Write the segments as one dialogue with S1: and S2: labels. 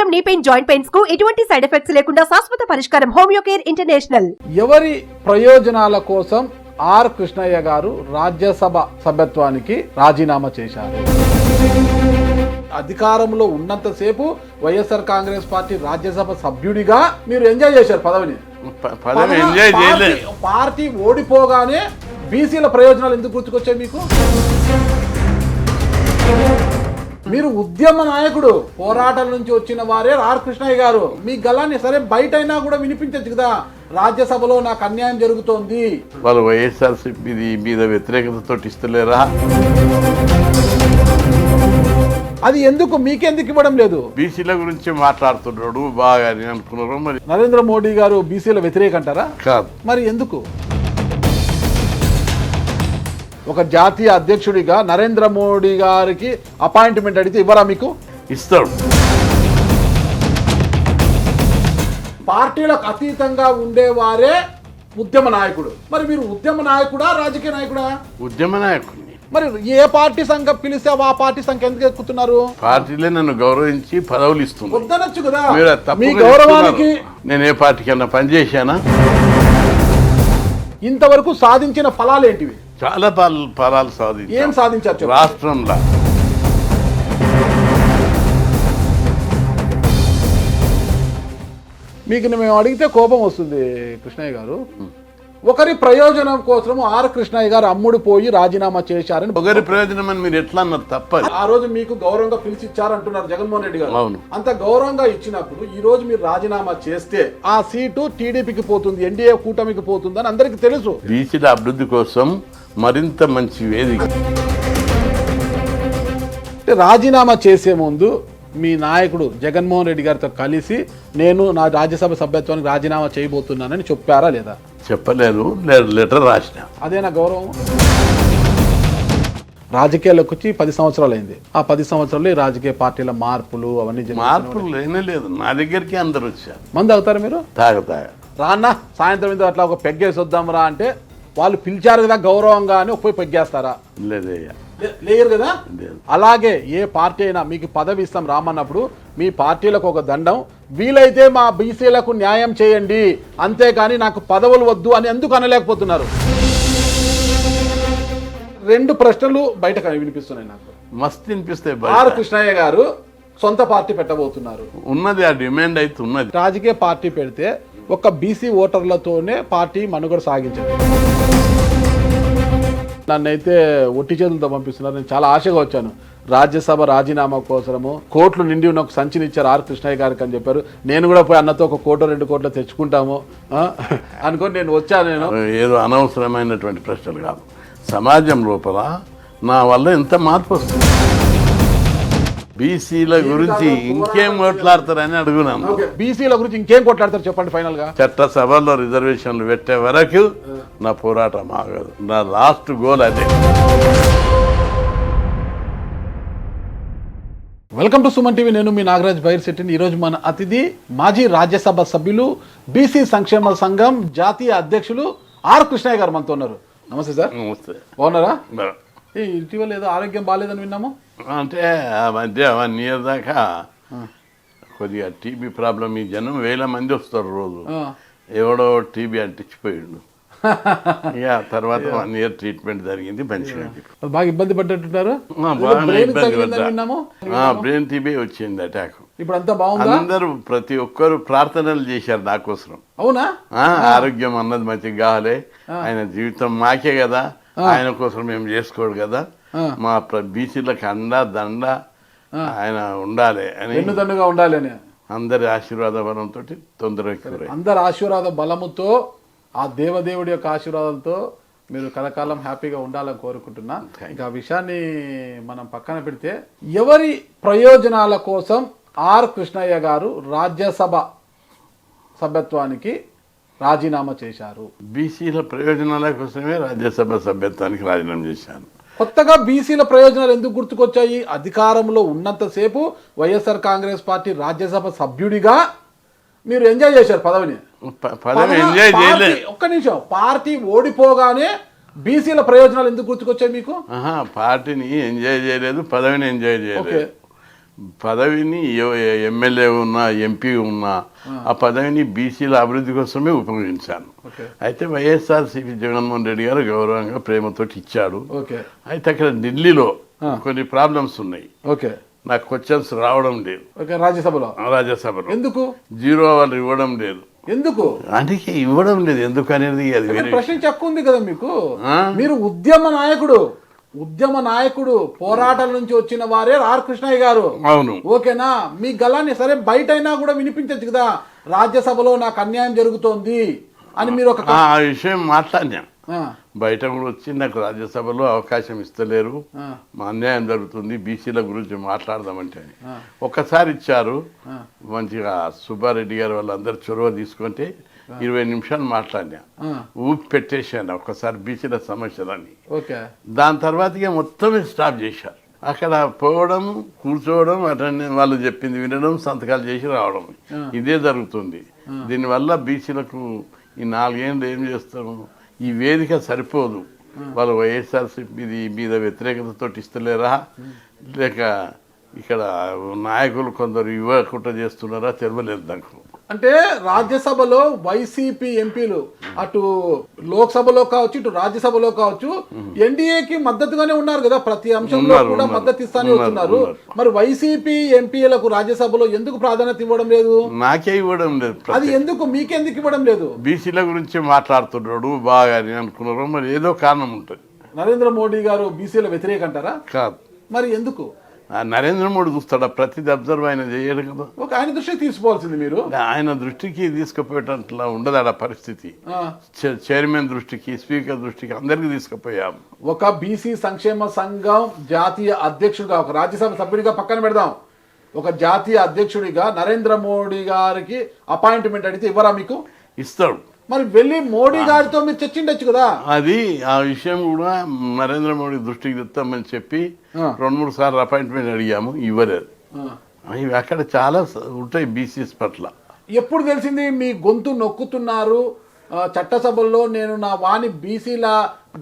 S1: వాతం knee pain joint pains కు ఎటువంటి సైడ్ ఎఫెక్ట్స్ లేకుండా శాశ్వత పరిష్కారం హోమియో కేర్ ఇంటర్నేషనల్.
S2: ఎవరి ప్రయోజనాల కోసం ఆర్ కృష్ణయ్య గారు రాజ్యసభ సభ్యత్వానికి రాజీనామా చేశారు? అధికారంలో ఉన్నంతసేపు వైఎస్ఆర్ కాంగ్రెస్ పార్టీ రాజ్యసభ సభ్యుడిగా మీరు ఎంజాయ్ చేశారు పదవిని. పార్టీ ఓడిపోగానే బీసీల ప్రయోజనాలు ఎందుకు గుర్తుకొచ్చాయి మీకు? మీరు ఉద్యమ నాయకుడు, పోరాటాల నుంచి వచ్చిన వారే ఆర్ కృష్ణయ్య గారు. మీ గలాన్ని సరే బయట అయినా కూడా వినిపించచ్చు కదా, రాజ్యసభలో నాకు అన్యాయం జరుగుతోంది.
S3: వాళ్ళు వైఎస్ఆర్సీపీ మీద వ్యతిరేకతతో ఇస్తలేరా?
S2: అది ఎందుకు మీకెందుకు ఇవ్వడం లేదు?
S3: బీసీల గురించి మాట్లాడుతున్నాడు బాగా అనుకున్నారు. మరి
S2: నరేంద్ర మోడీ గారు బీసీల వ్యతిరేక అంటారా?
S3: కాదు.
S2: మరి ఎందుకు? ఒక జాతీయ అధ్యక్షుడిగా నరేంద్ర మోడీ గారికి అపాయింట్మెంట్ అడిగితే ఇవ్వరా మీకు?
S3: ఇస్తాడు.
S2: పార్టీలకు అతీతంగా ఉండేవారే ఉద్యమ నాయకుడు. మరి మీరు ఉద్యమ నాయకుడా రాజకీయ నాయకుడా?
S3: ఉద్యమ నాయకుడిని.
S2: మరి ఏ పార్టీ సంఖ్య పిలిస్తే ఆ పార్టీ సంఖ్య ఎందుకు ఎక్కుతున్నారు?
S3: పార్టీలే నన్ను గౌరవించి పదవులు ఇస్తుంది.
S2: వద్దనొచ్చు కదా.
S3: మీ గౌరవానికి నేను ఏ పార్టీకన్నా పనిచేశానా?
S2: ఇంతవరకు సాధించిన ఫలాలు ఏంటివి?
S3: చాలా ఫలాలు సాధించారు.
S2: ఏం సాధించారు
S3: రాష్ట్రంలో?
S2: మీకు మేము అడిగితే కోపం వస్తుంది కృష్ణయ్య గారు. ఒకరి ప్రయోజనం కోసం ఆర్ కృష్ణయ్య గారు అమ్ముడు పోయి రాజీనామా చేశారని.
S3: ఒకరి ప్రయోజనం అని మీరు ఎట్లా అన్నారు? తప్పదు.
S2: ఆ రోజు మీకు గౌరవంగా పిలిచి ఇచ్చారంటున్నారు జగన్మోహన్ రెడ్డి గారు.
S3: అవును.
S2: అంత గౌరవంగా ఇచ్చినప్పుడు ఈ రోజు మీరు రాజీనామా చేస్తే ఆ సీటు టీడీపీకి పోతుంది, ఎన్డీఏ కూటమికి పోతుంది అని అందరికి తెలుసు.
S3: బీసీల అభివృద్ధి కోసం మరింత మంచి వేదిక.
S2: రాజీనామా చేసే ముందు మీ నాయకుడు జగన్మోహన్ రెడ్డి గారితో కలిసి నేను నా రాజ్యసభ సభ్యత్వానికి రాజీనామా చేయబోతున్నానని చెప్పారా లేదా?
S3: చెప్పలేదు, లెటర్ రాసిన.
S2: అదేనా గౌరవం? రాజకీయాల్లోకి వచ్చి 10 సంవత్సరాలు అయింది. ఆ 10 సంవత్సరాలు రాజకీయ పార్టీల మార్పులు అవన్నీ
S3: మార్పులు లేనే లేదు. నా దగ్గరికి అందరు వచ్చారు.
S2: మందు తాగుతారు మీరు?
S3: తాగ
S2: రాన్నా సాయంత్రం మీద అట్లా ఒక పెగ్గేసి వద్దాం రా అంటే వాళ్ళు పిలిచారు కదా గౌరవంగా అని పోయి పెగ్గేస్తారా?
S3: లేదయ్యా,
S2: లేరు కదా. అలాగే ఏ పార్టీ అయినా మీకు పదవి ఇస్తాం రామన్నప్పుడు మీ పార్టీలకు ఒక దండం, వీలైతే మా బీసీలకు న్యాయం చేయండి, అంతేకాని నాకు పదవులు వద్దు అని ఎందుకు అనలేకపోతున్నారు? 2 ప్రశ్నలు బయట వినిపిస్తున్నాయి నాకు.
S3: మస్తు వినిపిస్తాయి.
S2: ఆర్ కృష్ణయ్య గారు సొంత పార్టీ పెట్టబోతున్నారు.
S3: ఉన్నది, ఆ డిమాండ్ అయితే ఉన్నది.
S2: రాజకీయ పార్టీ పెడితే ఒక బీసీ ఓటర్లతోనే పార్టీ మనుగడ సాగించదు. నన్నైతే ఒట్టి చేతులతో పంపిస్తున్నారు. నేను చాలా ఆశగా వచ్చాను. రాజ్యసభ రాజీనామా కోసము కోట్లు నిండి ఉన్న ఒక సంచిని ఇచ్చారు ఆర్ కృష్ణయ్య గారికి అని చెప్పారు. నేను కూడా పోయి అన్నతో 1 కోటో 2 కోట్లు తెచ్చుకుంటాము అనుకొని నేను వచ్చాను. నేను
S3: ఏదో అనవసరమైనటువంటి ప్రశ్నలు కాదు. సమాజం లోపల నా వల్ల ఎంత మార్పు వస్తుంది? బీసీల గురించి ఇంకేం కొట్లాడతారని అడుగున్నాను.
S2: బీసీల గురించి ఇంకేం కొట్లాడతారు చెప్పండి ఫైనల్ గా?
S3: చట్టసభలో రిజర్వేషన్లు పెట్టే వరకు నా పోరాటం ఆగదు. నా లాస్ట్ గోల్ అదే.
S2: Welcome to Suman TV. నేను మీ నాగరాజ్ బైర్శెట్టిని. ఈరోజు మన అతిథి మాజీ రాజ్యసభ సభ్యులు, బీసీ సంక్షేమ సంఘం జాతీయ అధ్యక్షులు ఆర్ కృష్ణయ్య గారు మనతో ఉన్నారు. నమస్తే సార్.
S3: నమస్తే.
S2: బాగున్నారా? ఇటీవల ఏదో ఆరోగ్యం బాగాలేదని విన్నాము.
S3: అంటే ఆ మధ్య 1 year దాకా కొద్దిగా టీబీ ప్రాబ్లం. ఈ జనం 1000 మంది వస్తారు రోజు. ఎవడో టీబీ అంటించిపోయాడు. ఇక తర్వాత 1 year ట్రీట్మెంట్ జరిగింది. మంచిగా
S2: బాగా ఇబ్బంది పడ్డట్టున్నారు.
S3: బ్రెయిన్ టీబీ వచ్చింది, అటాక్.
S2: ఇప్పుడు అంతా బాగుంది.
S3: అందరూ ప్రతి ఒక్కరు ప్రార్థనలు చేశారు నా కోసం.
S2: అవునా?
S3: ఆరోగ్యం అన్నది మంచిగా కావాలి. ఆయన జీవితం మాకే కదా, ఆయన కోసం మేము చేసుకోడు కదా, మా బీసీలకు అండా దండ ఆయన ఉండాలి అని,
S2: ఎన్నుదండుగా ఉండాలి అని
S3: అందరి ఆశీర్వాద బలంతో తొందరగా,
S2: అందరి ఆశీర్వాద బలముతో, ఆ దేవదేవుడి యొక్క ఆశీర్వాదంతో మీరు కలకాలం హ్యాపీగా ఉండాలని కోరుకుంటున్నా. ఇంకా ఆ విషయాన్ని మనం పక్కన పెడితే, ఎవరి ప్రయోజనాల కోసం ఆర్ కృష్ణయ్య గారు రాజ్యసభ సభ్యత్వానికి రాజీనామా చేశారు?
S3: బీసీల ప్రయోజనాల కోసమే రాజ్యసభ సభ్యత్వానికి రాజీనామా చేశాను.
S2: కొత్తగా బీసీల ప్రయోజనాలు ఎందుకు గుర్తుకొచ్చాయి? అధికారంలో ఉన్నంతసేపు వైఎస్ఆర్ కాంగ్రెస్ పార్టీ రాజ్యసభ సభ్యుడిగా మీరు ఎంజాయ్ చేశారు పదవిని. ఒక్క నిమిషం, పార్టీ ఓడిపోగానే బీసీల ప్రయోజనాలు ఎందుకు గుర్తుకొచ్చాయి మీకు?
S3: పార్టీని ఎంజాయ్ చేయలేదు, పదవిని ఎంజాయ్ చేయలేదు. పదవిని ఎమ్మెల్యే ఉన్నా ఎంపీ ఉన్నా ఆ పదవిని బీసీల అభివృద్ధి కోసమే ఉపయోగించాను. అయితే వైఎస్ఆర్సీపీ జగన్మోహన్ రెడ్డి గారు గౌరవంగా ప్రేమతో ఇచ్చాడు. అయితే అక్కడ ఢిల్లీలో కొన్ని ప్రాబ్లమ్స్ ఉన్నాయి. నాకు క్వశ్చన్స్ రావడం లేదు రాజ్యసభలో.
S2: ఎందుకు
S3: 0 అవర్లు ఇవ్వడం లేదు.
S2: ఎందుకు
S3: అందుకే ఇవ్వడం లేదు. ఎందుకు అనేది అది వేరే
S2: ప్రశ్నించే హక్కు ఉంది కదా మీకు. మీరు ఉద్యమ నాయకుడు పోరాటాల నుంచి వచ్చిన వారే ఆర్ కృష్ణయ్య గారు.
S3: అవును,
S2: ఓకేనా? మీ గలాన్ని సరే బయట అయినా కూడా వినిపించచ్చు కదా, రాజ్యసభలో నాకు అన్యాయం జరుగుతోంది అని మీరు ఒక
S3: ఆ విషయం మాట్లాడినా. బయట కూడా వచ్చి నాకు రాజ్యసభలో అవకాశం ఇస్తలేరు, మా అన్యాయం జరుగుతుంది, బీసీల గురించి మాట్లాడదామంటే ఒక్కసారి ఇచ్చారు. మంచిగా సుబ్బారెడ్డి గారు వాళ్ళందరూ చొరవ తీసుకుంటే 20 నిమిషాలు మాట్లాడినా, ఊపి పెట్టేశాను ఒక్కసారి బీసీల సమస్యలని. దాని తర్వాత ఇక మొత్తం స్టాప్ చేశారు. అక్కడ పోవడం, కూర్చోవడం, అటెండ్ వాళ్ళు చెప్పింది వినడం, సంతకాలు చేసి రావడం, ఇదే జరుగుతుంది. దీనివల్ల బీసీలకు ఈ 4 ఏళ్ళు ఏం చేస్తాము, ఈ వేదిక సరిపోదు. వాళ్ళు వైఎస్ఆర్సీపీ మీద వ్యతిరేకతతో ఇస్తలేరా, లేక ఇక్కడ నాయకులు కొందరు ఇవ్వకుండా చేస్తున్నారా తెలియలేదు నాకు.
S2: అంటే రాజ్యసభలో వైసీపీ ఎంపీలు అటు లోక్సభలో కావచ్చు, ఇటు రాజ్యసభలో కావచ్చు, ఎన్డీఏకి మద్దతుగానే ఉన్నారు కదా, ప్రతి అంశంలో కూడా మద్దతు ఇస్తానే వస్తున్నారు. మరి వైసీపీ ఎంపీలకు రాజ్యసభలో ఎందుకు ప్రాధాన్యత ఇవ్వడం లేదు?
S3: నాకే ఇవ్వడం లేదు.
S2: అది ఎందుకు, మీకెందుకు ఇవ్వడం లేదు?
S3: బీసీల గురించి మాట్లాడుతున్నాడు బాగా అని అనుకున్నారు. మరి ఏదో కారణం ఉంటుంది.
S2: నరేంద్ర మోడీ గారు బీసీల వ్యతిరేక అంటారా?
S3: కాదు.
S2: మరి ఎందుకు?
S3: నరేంద్ర మోడీ చూస్తాడా? ప్రతిది అబ్జర్వ్ ఆయన చేయడు కదా.
S2: ఆయన దృష్టికి తీసుకోవాల్సింది మీరు.
S3: ఆయన దృష్టికి తీసుకుపోయేటట్లా ఉండదు ఆడ పరిస్థితి. చైర్మన్ దృష్టికి, స్పీకర్ దృష్టికి అందరికి తీసుకుపోయాం.
S2: ఒక బీసీ సంక్షేమ సంఘం జాతీయ అధ్యక్షుడిగా, ఒక రాజ్యసభ సభ్యుడిగా పక్కన పెడదాం, ఒక జాతీయ అధ్యక్షుడిగా నరేంద్ర మోడీ గారికి అపాయింట్మెంట్ అడిగితే ఇవ్వరా మీకు?
S3: ఇస్తాడు.
S2: మరి వెళ్ళి మోడీ గారితో మీరు చర్చించచ్చు కదా.
S3: అది ఆ విషయం కూడా నరేంద్ర మోడీ దృష్టికి తెస్తామని చెప్పి 2-3 సార్లు అపాయింట్మెంట్ అడిగాము, ఇవ్వలేదు. అక్కడ చాలా ఉంటాయి బీసీస్ పట్ల.
S2: ఎప్పుడు తెలిసింది మీ గొంతు నొక్కుతున్నారు చట్టసభల్లో, నేను నా వాణి బీసీల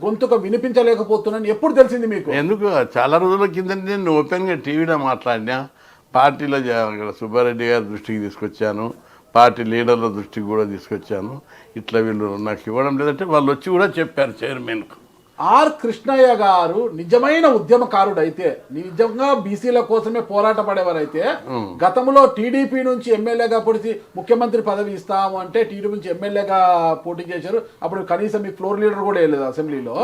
S2: గొంతుకు వినిపించలేకపోతున్నాను, ఎప్పుడు తెలిసింది మీకు?
S3: ఎందుకు చాలా రోజుల కింద నేను ఓపెన్గా టీవీలో మాట్లాడినా, పార్టీలో సుబ్బారెడ్డి గారి దృష్టికి తీసుకొచ్చాను, పార్టీ లీడర్ల దృష్టికి కూడా తీసుకొచ్చాను. ఇట్లా వీళ్ళు నాకు ఇవ్వడం లేదంటే వాళ్ళు వచ్చి కూడా చెప్పారు చైర్మన్కు.
S2: ఆర్ కృష్ణయ్య గారు నిజమైన ఉద్యమకారుడు అయితే, నిజంగా బీసీల కోసమే పోరాట పడేవారైతే, గతంలో టీడీపీ నుంచి ఎమ్మెల్యేగా పొడిచి ముఖ్యమంత్రి పదవి ఇస్తాము అంటే టీడీపీ నుంచి ఎమ్మెల్యేగా పోటీ చేశారు. అప్పుడు కనీసం మీ ఫ్లోర్ లీడర్ కూడా వేయలేదు అసెంబ్లీలో.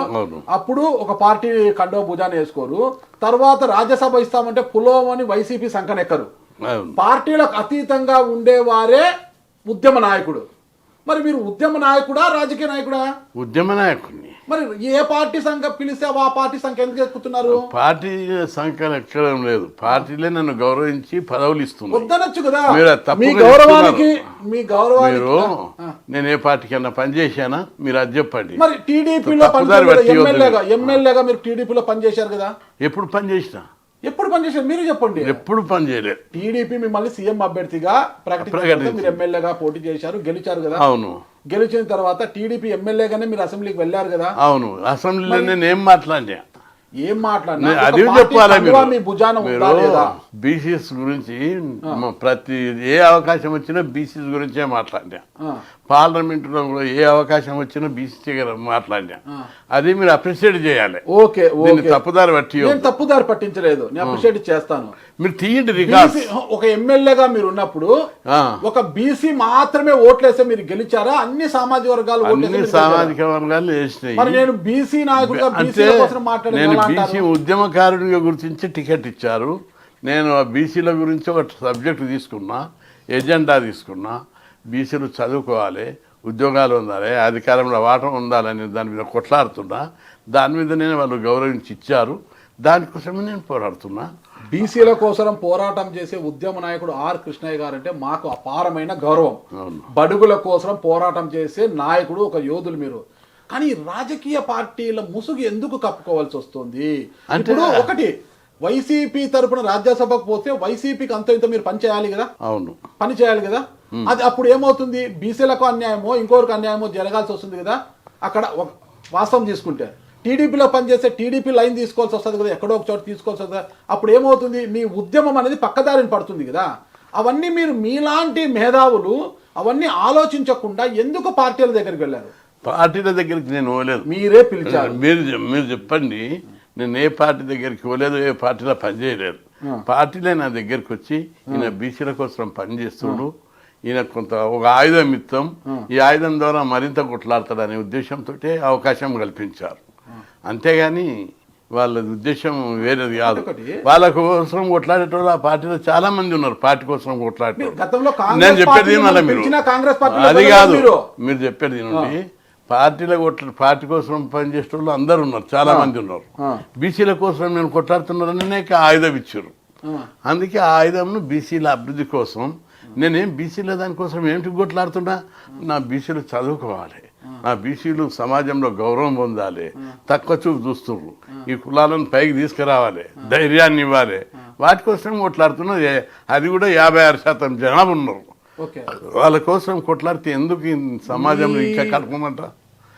S2: అప్పుడు ఒక పార్టీ కండో భుజాన్ని వేసుకోరు. తర్వాత రాజ్యసభ ఇస్తామంటే పులోమని వైసీపీ సంకనెక్కరు. పార్టీలకు అతీతంగా ఉండేవారే ఉద్యమ నాయకుడు. మరి మీరు ఉద్యమ నాయకుడా, రాజకీయ నాయకుడా?
S3: ఉద్యమ నాయకుడిని.
S2: మరి ఏ పార్టీ సంఖ్య పిలిస్తే ఆ పార్టీ సంఖ్య ఎందుకు ఎక్కుతున్నారు?
S3: పార్టీ సంఖ్యలు ఎక్కడం లేదు, పార్టీలే నన్ను గౌరవించి పదవులు ఇస్తున్నారు.
S2: వద్దనొచ్చు కదా.
S3: మీ గౌరవానికి
S2: మీరు
S3: నేను ఏ పార్టీకి అన్నా పనిచేశానా? మీరు అది చెప్పండి.
S2: మరి టీడీపీలో ఎమ్మెల్యేగా మీరు టీడీపీలో పనిచేశారు కదా.
S3: ఎప్పుడు పనిచేసినా?
S2: ఎప్పుడు పనిచేశారు మీరు చెప్పండి.
S3: ఎప్పుడు పనిచేయలేదు.
S2: టీడీపీ మిమ్మల్ని సీఎం అభ్యర్థిగా ప్రకటించారు, మీరు ఎమ్మెల్యేగా పోటీ చేశారు, గెలిచారు కదా.
S3: అవును.
S2: గెలిచిన తర్వాత టీడీపీ ఎమ్మెల్యేగానే మీరు అసెంబ్లీకి వెళ్ళారు కదా.
S3: అవును. అసెంబ్లీలో నేను ఏం మాట్లాడినా?
S2: అది చెప్పాలి.
S3: బీసీఎస్ గురించి ప్రతి ఏ అవకాశం వచ్చినా బీసీఎస్ గురించే మాట్లాడినా. పార్లమెంట్ లో కూడా ఏ అవకాశం వచ్చినా బీసీ మాట్లాడినా. అది మీరు అప్రిషియేట్ చేయాలి.
S2: ఓకే,
S3: తప్పుదారి పట్టి
S2: తప్పుదారి పట్టించలేదు, నేను అప్రిషియేట్ చేస్తాను.
S3: మీరు తీయండి రికార్డ్.
S2: ఒక ఎమ్మెల్యేగా మీరు ఉన్నప్పుడు ఒక బీసీ మాత్రమే ఓట్లేస్తే మీరు గెలిచారా? అన్ని సామాజిక వర్గాలు
S3: వేసినాయి.
S2: మరి నేను బీసీ నాయకుడిగా బీసీల కోసం మాట్లాడాను.
S3: బీసీ ఉద్యమకారుడిగా గురించి టికెట్ ఇచ్చారు. నేను ఆ బీసీల గురించి ఒక సబ్జెక్టు తీసుకున్నా, ఎజెండా తీసుకున్నా. బీసీలు చదువుకోవాలి, ఉద్యోగాలు ఉండాలి, అధికారంలో వాటం ఉండాలని దాని మీద కొట్లాడుతున్నా. దాని మీద నేను వాళ్ళు గౌరవించి ఇచ్చారు, దానికోసమే నేను పోరాడుతున్నా.
S2: బీసీల కోసం పోరాటం చేసే ఉద్యమ నాయకుడు ఆర్ కృష్ణయ్య గారు అంటే మాకు అపారమైన గౌరవం. బడుగుల కోసం పోరాటం చేసే నాయకుడు, ఒక యోధులు మీరు. కానీ రాజకీయ పార్టీల ముసుగు ఎందుకు కప్పుకోవాల్సి వస్తుంది? ఇప్పుడు ఒకటి, వైసీపీ తరపున రాజ్యసభకు పోతే వైసీపీకి అంత ఇంత మీరు పని చేయాలి కదా.
S3: అవును,
S2: పని చేయాలి కదా. అది అప్పుడు ఏమవుతుంది, బీసీలకు అన్యాయమో ఇంకొకరికి అన్యాయమో జరగాల్సి వస్తుంది కదా. అక్కడ వాస్తవం తీసుకుంటే టీడీపీలో పనిచేస్తే టీడీపీ లైన్ తీసుకోవాల్సి వస్తుంది కదా, ఎక్కడో ఒక చోట తీసుకోవాల్సి వస్తుంది. అప్పుడు ఏమవుతుంది, మీ ఉద్యమం అనేది పక్కదారిని పడుతుంది కదా. అవన్నీ మీరు మీలాంటి మేధావులు అవన్నీ ఆలోచించకుండా ఎందుకు పార్టీల దగ్గరికి వెళ్ళారు?
S3: పార్టీల దగ్గరికి నేను పోలేదు,
S2: మీరే పిలిచారు.
S3: మీరు చెప్పండి. నేను ఏ పార్టీ దగ్గరికి పోలేదు, ఏ పార్టీలో పనిచేయలేదు. పార్టీలే నా దగ్గరికి వచ్చి ఈయన బీసీల కోసం పనిచేస్తుడు, ఈయన కొంత ఒక ఆయుధం ఇస్తాం, ఈ ఆయుధం ద్వారా మరింత కొట్లాడతాడనే ఉద్దేశంతో అవకాశం కల్పించారు. అంతేగాని వాళ్ళ ఉద్దేశం వేరేది కాదు. వాళ్ళ కోసం కొట్లాడేటోళ్ళు ఆ పార్టీలో చాలా మంది ఉన్నారు. పార్టీ కోసం
S2: గతంలో
S3: నేను చెప్పేది మళ్ళీ మీరు అది కాదు,
S2: మీరు
S3: మీరు చెప్పేది నుండి పార్టీలో పార్టీ కోసం పనిచేసే వాళ్ళు అందరు ఉన్నారు, చాలా మంది ఉన్నారు. బీసీల కోసం నేను కొట్లాడుతున్నారని ఆయుధం ఇచ్చారు. అందుకే ఆ ఆయుధంను బీసీల అభివృద్ధి కోసం నేనేం బీసీల దానికోసం ఏమిటి కొట్లాడుతున్నా, నా బీసీలు చదువుకోవాలి, నా బీసీలు సమాజంలో గౌరవం పొందాలి, తక్కువ చూపు చూస్తున్నారు, ఈ కులాలను పైకి తీసుకురావాలి, ధైర్యాన్ని ఇవ్వాలి, వాటి కోసం కొట్లాడుతున్నా. అది కూడా 56% జనాభా ఉన్నారు. వాళ్ళ కోసం కొట్లాడితే ఎందుకు ఈ సమాజంలో ఇంకా కడుపుమంట?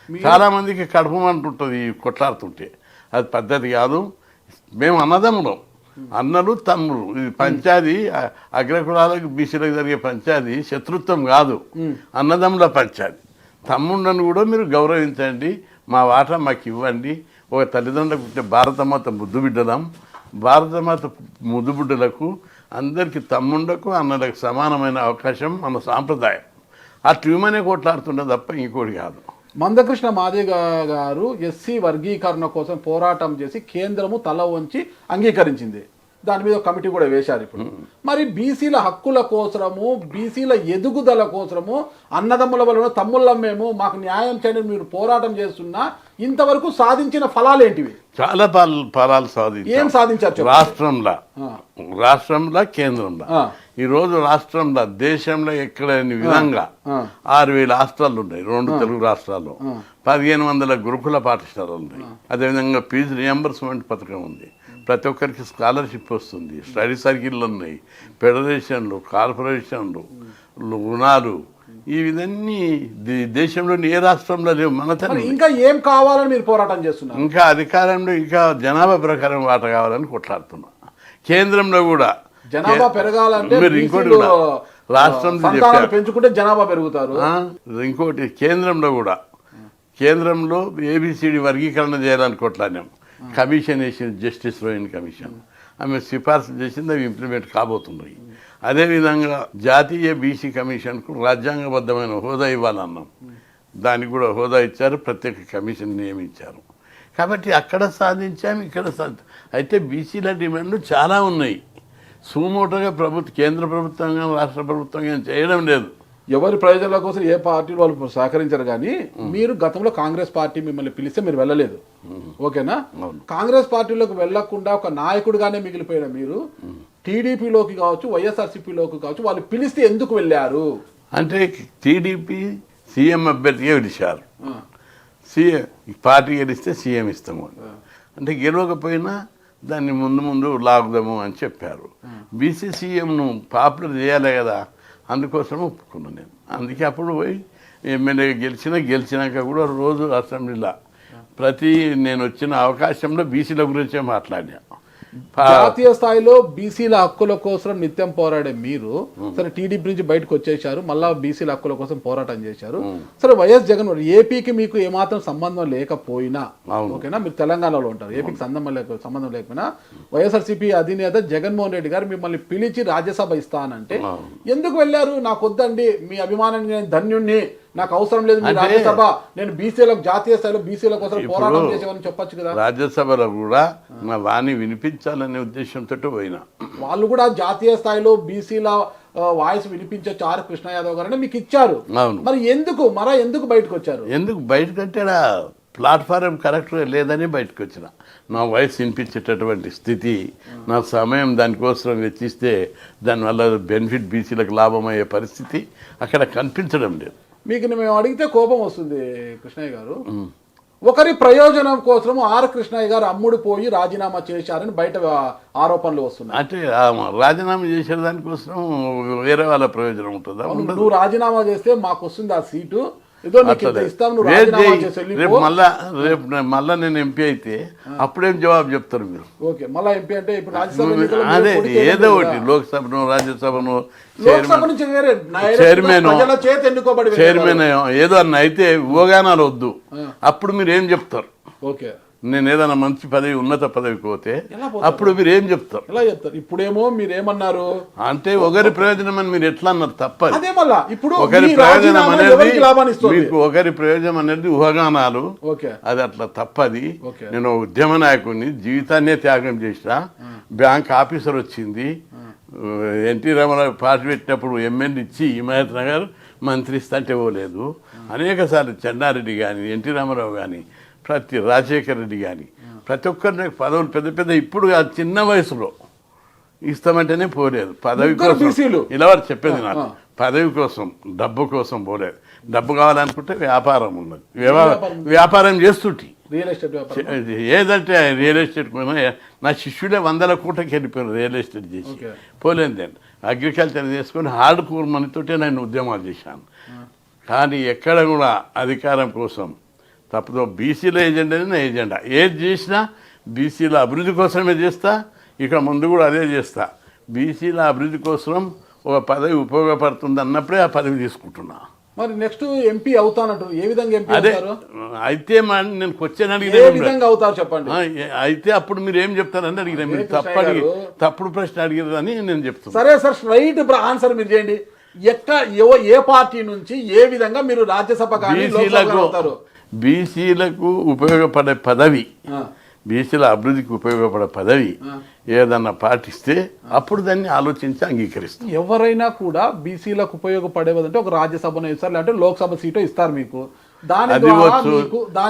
S3: చాలా మందికి కడుపుమంటుంటుంది ఈ కొట్లాడుతుంటే. అది పద్ధతి కాదు. మేము అన్నదమ్ములం, అన్నలు తమ్ముడు. ఇది పంచాయతీ అగ్రకులాలకు బీసీలకు జరిగే పంచాయతీ శత్రుత్వం కాదు, అన్నదమ్ముల పంచాయతీ. తమ్ముళ్ళను కూడా మీరు గౌరవించండి, మా వాటా మాకు ఇవ్వండి. ఒక తల్లిదండ్రులకు పుట్టే భారతమాత ముద్దు బిడ్డలం, భారతమాత ముద్దు బిడ్డలకు అందరికీ తమ్ముళ్ళకు అన్నలకు సమానమైన అవకాశం మన సాంప్రదాయం. ఆ ట్యూమనే కొట్లాడుతుండే తప్ప ఇంకోటి కాదు.
S2: మందకృష్ణ మాదిగ గారు ఎస్సీ వర్గీకరణ కోసం పోరాటం చేసి కేంద్రము తల వంచి అంగీకరించింది. దాని మీద ఒక కమిటీ కూడా వేశారు ఇప్పుడు. మరి బీసీల హక్కుల కోసము, బీసీల ఎదుగుదల కోసము, అన్నదమ్ముల వలన తమ్ముళ్ళం మేము, మాకు న్యాయం చేయండి మీరు పోరాటం చేస్తున్నా ఇంతవరకు సాధించిన ఫలాలు ఏంటివి?
S3: చాలా ఫలాలు సాధించారు.
S2: ఏం సాధించారు?
S3: రాష్ట్రంలో కేంద్రంలో ఈరోజు రాష్ట్రంలో దేశంలో ఎక్కడైన విధంగా 6,000 హాస్టళ్ళు ఉన్నాయి 2 తెలుగు రాష్ట్రాల్లో. 1,500 గురుకుల పాఠశాలలు ఉన్నాయి. అదేవిధంగా ఫీజు రియంబర్స్మెంట్ పథకం ఉంది. ప్రతి ఒక్కరికి స్కాలర్షిప్ వస్తుంది. స్టడీ సర్కిళ్ళు ఉన్నాయి, ఫెడరేషన్లు, కార్పొరేషన్లు, రుణాలు. ఈ విధన్నీ దేశంలోని ఏ రాష్ట్రంలో లేవు. మన
S2: ఇంకా ఏం కావాలని మీరు పోరాటం చేస్తున్నారు?
S3: ఇంకా అధికారంలో ఇంకా జనాభా ప్రకారం వాట కావాలని కొట్లాడుతున్నాం. కేంద్రంలో కూడా
S2: జనాభా పెరగాలంటే
S3: మీరు ఇంకోటి కూడా రాష్ట్రం
S2: పెంచుకుంటే జనాభా పెరుగుతారు.
S3: ఇంకోటి కేంద్రంలో ఏబిసిడి వర్గీకరణ చేయాలని కొట్లాడినాం. కమిషన్ వేసింది, జస్టిస్ రోహిన్ కమిషన్. ఆమె సిఫార్సు చేసింది, అవి ఇంప్లిమెంట్ కాబోతున్నాయి. అదేవిధంగా జాతీయ బీసీ కమిషన్కు రాజ్యాంగబద్ధమైన హోదా ఇవ్వాలన్నాం. దానికి కూడా హోదా ఇచ్చారు, ప్రత్యేక కమిషన్ నియమించారు. కాబట్టి అక్కడ సాధించాము, ఇక్కడ అయితే బీసీల డిమాండ్లు చాలా ఉన్నాయి. సుమోటోగా కేంద్ర ప్రభుత్వం రాష్ట్ర ప్రభుత్వం చేయడం లేదు.
S2: ఎవరి ప్రయోజనాల కోసం ఏ పార్టీలు వాళ్ళు సహకరించారు. కానీ మీరు గతంలో కాంగ్రెస్ పార్టీ మిమ్మల్ని పిలిస్తే మీరు వెళ్ళలేదు, ఓకేనా? కాంగ్రెస్ పార్టీలోకి వెళ్లకుండా ఒక నాయకుడిగానే మిగిలిపోయిన మీరు టీడీపీలోకి కావచ్చు, వైఎస్ఆర్సీపీలోకి కావచ్చు, వాళ్ళు పిలిస్తే ఎందుకు వెళ్ళారు?
S3: అంటే టీడీపీ సీఎం అభ్యర్థిగా గెలిచారు. పార్టీ గెలిస్తే సీఎం ఇస్తాము అంటే గెలవకపోయినా దాన్ని ముందు లాగుదాము అని చెప్పారు. బీసీ సీఎంను పాపులర్ చేయాలి కదా, అందుకోసం ఒప్పుకున్నాను నేను. అందుకే అప్పుడు పోయి ఎమ్మెల్యే గెలిచినాక కూడా రోజు అసెంబ్లీలో నేను వచ్చిన అవకాశంలో బీసీల గురించే మాట్లాడా.
S2: జాతీయ స్థాయిలో బీసీల హక్కుల కోసం నిత్యం పోరాడే మీరు సరే టీడీపీ నుంచి బయటకు వచ్చేసారు, మళ్ళా బీసీల హక్కుల కోసం పోరాటం చేశారు. సరే వైఎస్ జగన్ ఏపీకి మీకు ఏమాత్రం సంబంధం లేకపోయినా, ఓకేనా, మీరు తెలంగాణలో ఉంటారు, ఏపీకి సంబంధం లేకపోయినా వైఎస్ఆర్సీపీ అధినేత జగన్మోహన్ రెడ్డి గారు మిమ్మల్ని పిలిచి రాజ్యసభ ఇస్తానంటే ఎందుకు వెళ్ళారు? నాకు వద్దండి, మీ అభిమానాన్ని నేను ధన్యుణ్ణి, నాకు అవసరం లేదు మీ రాజ్యసభ, నేను బీసీలకు జాతీయ స్థాయిలో బీసీల కోసం పోరాటం చేసేవని చెప్పొచ్చు కదా.
S3: రాజ్యసభలో కూడా నా వాణి వినిపించాలనే ఉద్దేశంతో పోయినా. వాళ్ళు
S2: కూడా జాతీయ స్థాయిలో బీసీల వాయిస్ వినిపించవచ్చు ఆర్ కృష్ణ యాదవ్ గారు మీకు ఇచ్చారు. మరి ఎందుకు బయటకు వచ్చారు?
S3: ఎందుకు బయటకు అంటే ప్లాట్ఫారం కరెక్ట్ లేదని బయటకు వచ్చిన. నా వాయిస్ వినిపించేటటువంటి స్థితి, నా సమయం దానికోసం వెచ్చిస్తే దానివల్ల బెనిఫిట్ బీసీలకు లాభమయ్యే పరిస్థితి అక్కడ కనిపించడం లేదు.
S2: మీకు మేము అడిగితే కోపం వస్తుంది కృష్ణయ్య గారు. ఒకరి ప్రయోజనం కోసం ఆర్ కృష్ణయ్య గారు అమ్ముడు పోయి రాజీనామా చేశారని బయట ఆరోపణలు వస్తున్నాయి.
S3: అంటే రాజీనామా చేసే దానికోసం వేరే వాళ్ళ ప్రయోజనం ఉంటుందా?
S2: నువ్వు రాజీనామా చేస్తే మాకు వస్తుంది ఆ సీటు, ఏదో నీకు ఇంత ఇస్తాం, నువ్వు రాజీనామా చేసి వెళ్ళిపో.
S3: రేపు మళ్ళా నేను ఎంపీ అయితే అప్పుడేం జవాబు చెప్తారు మీరు?
S2: ఓకే, మళ్ళా ఎంపీ అంటే ఇప్పుడు రాజ్యసభ ఎన్నికల్లో
S3: అదే
S2: మీరు పోటీ
S3: ఏదో
S2: చేయలేదు
S3: ఒకటి
S2: కదా.
S3: లోక్సభను రాజ్యసభను
S2: లోక్సభ నుంచి వేరే
S3: చైర్మన్
S2: ప్రజల చేత ఎన్నుకోబడి
S3: చైర్మన్ ఏదో అన్న అయితే ఊగానాలు వద్దు. అప్పుడు మీరు ఏం చెప్తారు?
S2: ఓకే,
S3: నేను ఏదైనా మంచి పదవి ఉన్నత పదవికి పోతే
S2: ఎలా పోతారు?
S3: అప్పుడు మీరు ఏం చెప్తారు?
S2: ఎలా చెప్తారు? ఇప్పుడేమో మీరు ఏమన్నారు
S3: అంటే ఒకరి ప్రయోజనం అని మీరు ఎట్లా అన్నారు? తప్పదు.
S2: అదే మళ్ళా ఇప్పుడు
S3: ఒకరి
S2: మీ
S3: ప్రయోజనం
S2: రాజీనామా
S3: అనేది
S2: ఎవరికి లాభాన్ని ఇస్తుంది?
S3: మీకు ఒకరి ప్రయోజనం అనేది ఊహాగానాలు.
S2: ఓకే,
S3: అది అట్లా తప్పది.
S2: ఓకే.
S3: నేను ఉద్యమ నాయకుడిని, జీవితాన్నే త్యాగం చేసిన, బ్యాంక్ ఆఫీసర్ వచ్చింది, ఎన్టీ రామారావు పార్టీ పెట్టినప్పుడు ఎమ్మెల్యే ఇచ్చి హిమాయత్ నగర్ మంత్రి ఇస్తుంటే పోలేదు. అనేక సార్లు చెన్నారెడ్డి కానీ, ఎన్టీ రామారావు కానీ, ప్రతి రాజశేఖర రెడ్డి కానీ, ప్రతి ఒక్కరిని పదవులు పెద్ద పెద్ద ఇప్పుడు ఆ చిన్న వయసులో ఇస్తామంటేనే పోలేదు. పదవి
S2: ముగ్గురు
S3: కోసం
S2: బీసీలు.
S3: ఇలా వారు చెప్పేది నాకు, పదవి కోసం డబ్బు కోసం పోలేదు. డబ్బు కావాలనుకుంటే వ్యాపారం ఉన్నది, వ్యాపారం చేస్తుంటే
S2: రియల్ ఎస్టేట్ వ్యాపారం.
S3: ఏదంటే రియల్ ఎస్టేట్ నా శిష్యుడే 100 కోట్లకి వెళ్ళిపోయారు రియల్ ఎస్టేట్ చేసి.
S2: ఓకే.
S3: పోలేదు నేను అగ్రికల్చర్ చేసుకొని హార్డ్ కోర్ మనతోటే నేను ఉద్యమాలు చేశాను. కానీ ఎక్కడ కూడా అధికారం కోసం తప్పదో బీసీల ఏజెండానే నా ఏజెండా. ఏది చేసినా బీసీల అభివృద్ధి కోసమే చేస్తా, ఇక ముందు కూడా అదే చేస్తా. బీసీల అభివృద్ధి కోసం ఒక పదవి ఉపయోగపడుతుంది అన్నప్పుడే ఆ పదవి తీసుకుంటున్నా.
S2: మరి నెక్స్ట్ ఎంపీ అవుతానంటారు, ఏ విధంగా ఎంపీ
S3: అదే
S2: అవుతారు?
S3: అయితే నేను క్వశ్చన్
S2: ఏ
S3: అడిగిన
S2: విధంగా అవుతారు చెప్పండి.
S3: అయితే అప్పుడు మీరు ఏం చెప్తారని అడిగిన, మీరు తప్పుడు ప్రశ్న అడిగారని నేను చెప్తాను.
S2: సరే సార్, స్ట్రైట్ ఆన్సర్ మీరు చేయండి. ఏ పార్టీ నుంచి ఏ విధంగా మీరు రాజ్యసభ కానీ లోక్సభ కానీ అవుతారు?
S3: బీసీలకు ఉపయోగపడే పదవి, బీసీల అభివృద్ధికి ఉపయోగపడే పదవి ఏదన్నా పాటిస్తే అప్పుడు దాన్ని ఆలోచించి అంగీకరిస్తాం.
S2: ఎవరైనా కూడా బీసీలకు ఉపయోగపడేదంటే ఒక రాజ్యసభను ఇస్తారు, లేదంటే లోక్సభ సీటు ఇస్తారు మీకు.
S3: అది ఇవ్వచ్చు,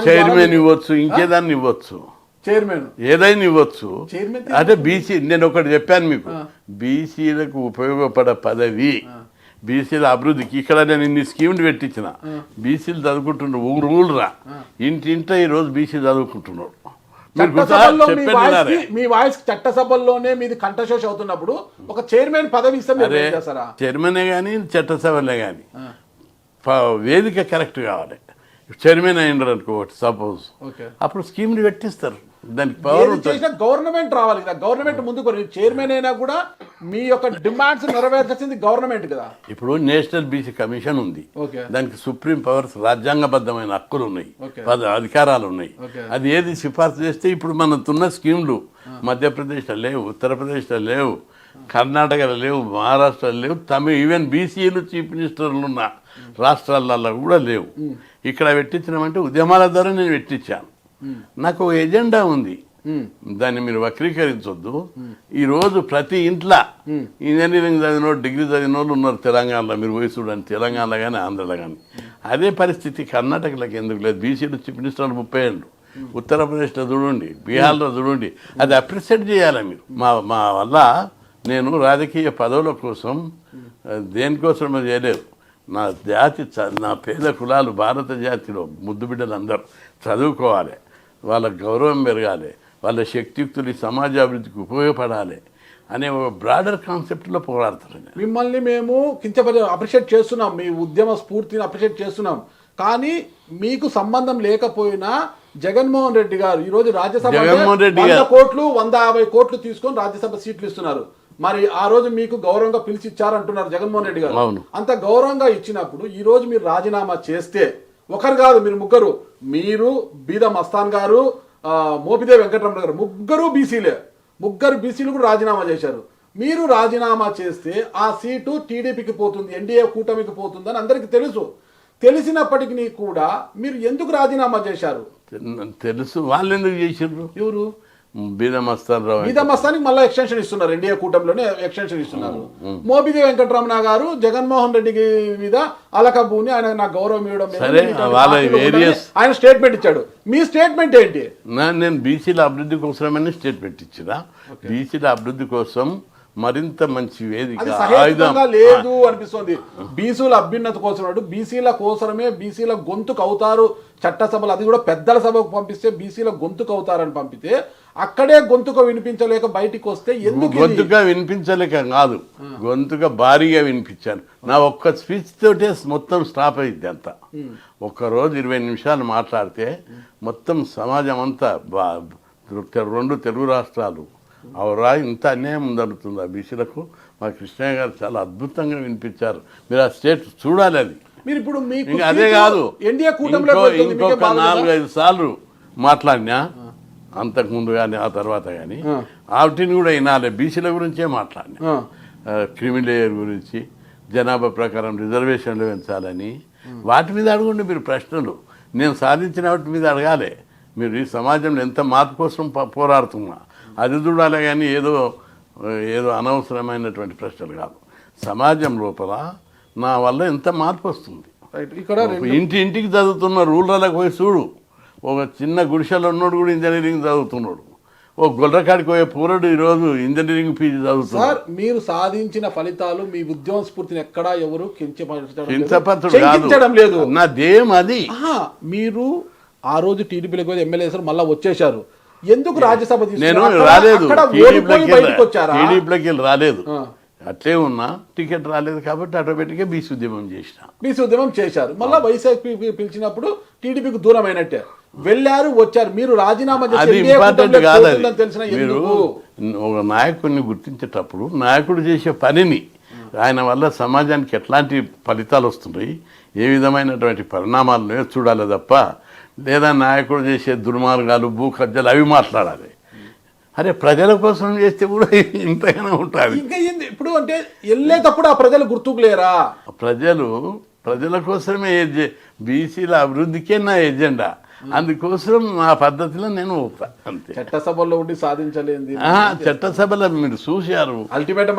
S3: చైర్మన్ ఇవ్వచ్చు, ఇంకేదాన్ని ఇవ్వచ్చు,
S2: చైర్మన్
S3: ఏదైనా ఇవ్వచ్చు.
S2: చైర్మన్
S3: అంటే బీసీ నేను ఒకటి చెప్పాను మీకు, బీసీలకు ఉపయోగపడే పదవి, బీసీల అభివృద్ధికి. ఇక్కడ నేను ఇన్ని స్కీమ్లు పెట్టించిన, బీసీలు చదువుకుంటున్నారు, ఊరురా ఇంటింట ఈరోజు బీసీ చదువుకుంటున్నాడు.
S2: మీ వాయిస్ చట్టసభల్లోనే మీది కంఠశోష అవుతున్నప్పుడు ఒక చైర్మన్ పదవి ఇస్తే మీరు ఏం చేస్తారా?
S3: చైర్మనే కానీ చట్టసభలే కానీ వేదిక కరెక్ట్ కావాలి. చైర్మన్ అయినారు అనుకో సపోజ్, అప్పుడు స్కీమ్లు పెట్టిస్తారు. దానికి పవర్
S2: గవర్నమెంట్ రావాలి కదా, గవర్నమెంట్ ముందుకు. చైర్మన్ అయినా కూడా మీ యొక్క డిమాండ్స్ నెరవేర్చాల్సింది గవర్నమెంట్ కదా.
S3: ఇప్పుడు నేషనల్ బీసీ కమిషన్ ఉంది, దానికి సుప్రీం పవర్స్, రాజ్యాంగబద్ధమైన హక్కులు ఉన్నాయి, అధికారాలు ఉన్నాయి. అది ఏది సిఫార్సు చేస్తే ఇప్పుడు మనకున్న స్కీమ్లు మధ్యప్రదేశ్లో లేవు, ఉత్తరప్రదేశ్లో లేవు, కర్ణాటకలో లేవు, మహారాష్ట్రలో లేవు, ఈవెన్ బీసీలు చీఫ్ మినిస్టర్లు ఉన్న రాష్ట్రాలలో కూడా లేవు. ఇక్కడ పెట్టించినామంటే ఉద్యమాల ద్వారా నేను పెట్టించాను. నాకు ఒక ఎజెండా ఉంది, దాన్ని మీరు వక్రీకరించొద్దు. ఈరోజు ప్రతి ఇంట్లో ఇంజనీరింగ్ చదివిన వాళ్ళు, డిగ్రీ చదివిన వాళ్ళు ఉన్నారు తెలంగాణలో. మీరు పోయి చూడండి, తెలంగాణలో కానీ ఆంధ్రలో కానీ. అదే పరిస్థితి కర్ణాటకలోకి ఎందుకు లేదు? బీసీలు చీఫ్ మినిస్టర్లు 30 ఏళ్ళు, ఉత్తరప్రదేశ్లో చూడండి, బీహార్లో చూడండి. అది అప్రిషియేట్ చేయాలి మీరు. మా వల్ల నేను రాజకీయ పదవుల కోసం దేనికోసం చేయలేదు. నా జాతి, నా పేద కులాలు, భారత జాతిలో ముద్దు బిడ్డలు అందరూ చదువుకోవాలి, వాళ్ళ గౌరవం పెరగాలి, వాళ్ళ శక్తియుక్తులు ఈ సమాజ అభివృద్ధికి ఉపయోగపడాలి అనే ఒక బ్రాడర్ కాన్సెప్ట్లో పోరాడుతారు.
S2: మిమ్మల్ని మేము అప్రిషియేట్ చేస్తున్నాం, మీ ఉద్యమ స్ఫూర్తిని అప్రిషియేట్ చేస్తున్నాం. కానీ మీకు సంబంధం లేకపోయినా జగన్మోహన్ రెడ్డి గారు ఈరోజు రాజ్యసభ 100 కోట్లు 150 కోట్లు తీసుకొని రాజ్యసభ సీట్లు ఇస్తున్నారు. మరి ఆ రోజు మీకు గౌరవంగా పిలిచి ఇచ్చారంటున్నారు జగన్మోహన్ రెడ్డి గారు. అంత గౌరవంగా ఇచ్చినప్పుడు ఈ రోజు మీరు రాజీనామా చేస్తే, ఒకరు కాదు మీరు ముగ్గురు, మీరు బీద మస్తాన్ గారు, మోపిదేవి వెంకటరమణ గారు, ముగ్గురు బీసీలు కూడా రాజీనామా చేశారు. మీరు రాజీనామా చేస్తే ఆ సీటు టీడీపీకి పోతుంది, ఎన్డీఏ కూటమికి పోతుంది అని అందరికీ తెలుసు. తెలిసినప్పటికీ కూడా మీరు ఎందుకు రాజీనామా చేశారు?
S3: తెలుసు. వాళ్ళు ఎందుకు చేశారు?
S2: ఎవరు?
S3: బీదమస్తానికి
S2: మళ్ళీ ఎక్స్టెన్షన్ ఇస్తున్నారు, ఎన్డీఏ కూటమిలోనే ఎక్స్టెన్షన్ ఇస్తున్నారు. మోపిదేవి వెంకటరమణ గారు జగన్మోహన్ రెడ్డి మీద అలకబూని ఆయన నాకు గౌరవం ఇవ్వడం, ఆయన స్టేట్మెంట్ ఇచ్చాడు. మీ స్టేట్మెంట్ ఏంటి?
S3: నేను బీసీల అభివృద్ధి కోసమని స్టేట్మెంట్ ఇచ్చినా. బీసీల అభివృద్ధి కోసం మరింత మంచి వేదిక
S2: అది
S3: ఆయుధం
S2: సహేతుకంగా లేదు అనిపిస్తుంది. బీసీల అభ్యున్నతి కోసం బీసీల కోసమే బీసీల గొంతుకు అవుతారు చట్టసభలు, అది కూడా పెద్దల సభకు పంపిస్తే బీసీల గొంతుకు అవుతారని పంపితే అక్కడే గొంతుక వినిపించలేక బయటికి వస్తే ఎందుకు ఇది?
S3: గొంతుగా వినిపించలేక కాదు, గొంతుగా భారీగా వినిపించాను. నా ఒక్క స్పీచ్ తోటే మొత్తం స్టాప్ అయింది అంతా. ఒక్కరోజు 20 నిమిషాలు మాట్లాడితే మొత్తం సమాజం అంతా 2 తెలుగు రాష్ట్రాలు అవరా ఇంత అన్యాయం జరుగుతుంది ఆ బీసీలకు. మా కృష్ణయ్య గారు చాలా అద్భుతంగా వినిపించారు. మీరు ఆ స్టేట్ చూడాలి. అది
S2: మీరు ఇప్పుడు మీకు
S3: ఇంకా అదే కాదు,
S2: ఎన్డీఏ కూటమిలో పెడుతుంది, మీకే
S3: ఇంకొక
S2: బాధ లేదా?
S3: 4-5 సార్లు మాట్లాడినా అంతకుముందు కానీ ఆ తర్వాత కానీ వాటిని కూడా వినాలి. బీసీల గురించే మాట్లాడినా, క్రిమిలేయర్ గురించి, జనాభా ప్రకారం రిజర్వేషన్లు పెంచాలని వాటి మీద అడగండి మీరు ప్రశ్నలు. నేను సాధించిన వాటి మీద అడగాలి. మీరు ఈ సమాజంలో ఎంత మార్పు కోసం పోరాడుతున్నా అది చూడాలి, కానీ ఏదో అనవసరమైనటువంటి ప్రశ్నలు కాదు. సమాజం లోపల నా వల్ల ఎంత మార్పు వస్తుంది.
S2: ఇక్కడ
S3: ఇంటింటికి చదువుతున్న రూరల్కి పోయి చూడు, ఒక చిన్న గుడిసెలో ఉన్నాడు కూడా ఇంజనీరింగ్ చదువుతున్నాడు. ఓ గొల్లకాడికి పోయే పూరడు ఈరోజు ఇంజనీరింగ్ పీజీ చదువుతున్నాడు.
S2: సార్, మీరు సాధించిన ఫలితాలు మీ ఉద్యమ స్ఫూర్తిని ఎక్కడా ఎవరు
S3: కించపరచడం
S2: లేదు.
S3: నా ధ్యేయం అది.
S2: మీరు ఆ రోజు టీడీపీలకు పోయి ఎమ్మెల్యే మళ్ళీ వచ్చేసారు, ఎందుకు రాజ్యసభ
S3: నేను రాలేదు, టీడీపీలోకి రాలేదు, అట్లే ఉన్నా. టికెట్ రాలేదు కాబట్టి ఆటోమేటిక్గా బీసీ ఉద్యమం చేసిన.
S2: బీసీ ఉద్యమం చేశారు, మళ్ళీ వైసీపీ పిలిచినప్పుడు టీడీపీకి దూరం అయినట్టే వెళ్ళారు, వచ్చారు. మీరు రాజీనామా
S3: అది ఇంపార్టెంట్ కాదు. అది
S2: తెలిసిన
S3: మీరు ఒక నాయకుడిని గుర్తించేటప్పుడు నాయకుడు చేసే పనిని, ఆయన వల్ల సమాజానికి ఎట్లాంటి ఫలితాలు వస్తున్నాయి, ఏ విధమైనటువంటి పరిణామాలు చూడాలి తప్ప, లేదా నాయకుడు చేసే దుర్మార్గాలు, భూ కబ్జాలు అవి మాట్లాడాలి. అరే ప్రజల కోసం చేస్తే కూడా ఇంతగానే ఉంటుంది.
S2: ఇంకా ఏంది ఇప్పుడు అంటే వెళ్ళేటప్పుడు ఆ ప్రజలు గుర్తుకు లేరా?
S3: ప్రజల కోసమే బీసీల అభివృద్ధికే నా ఎజెండా. అందుకోసం నా పద్ధతిలో నేను ఊపుతా అంతే.
S2: చట్టసభలో ఉండి సాధించలేదు.
S3: చట్టసభలో మీరు చూశారు,
S2: అల్టిమేట్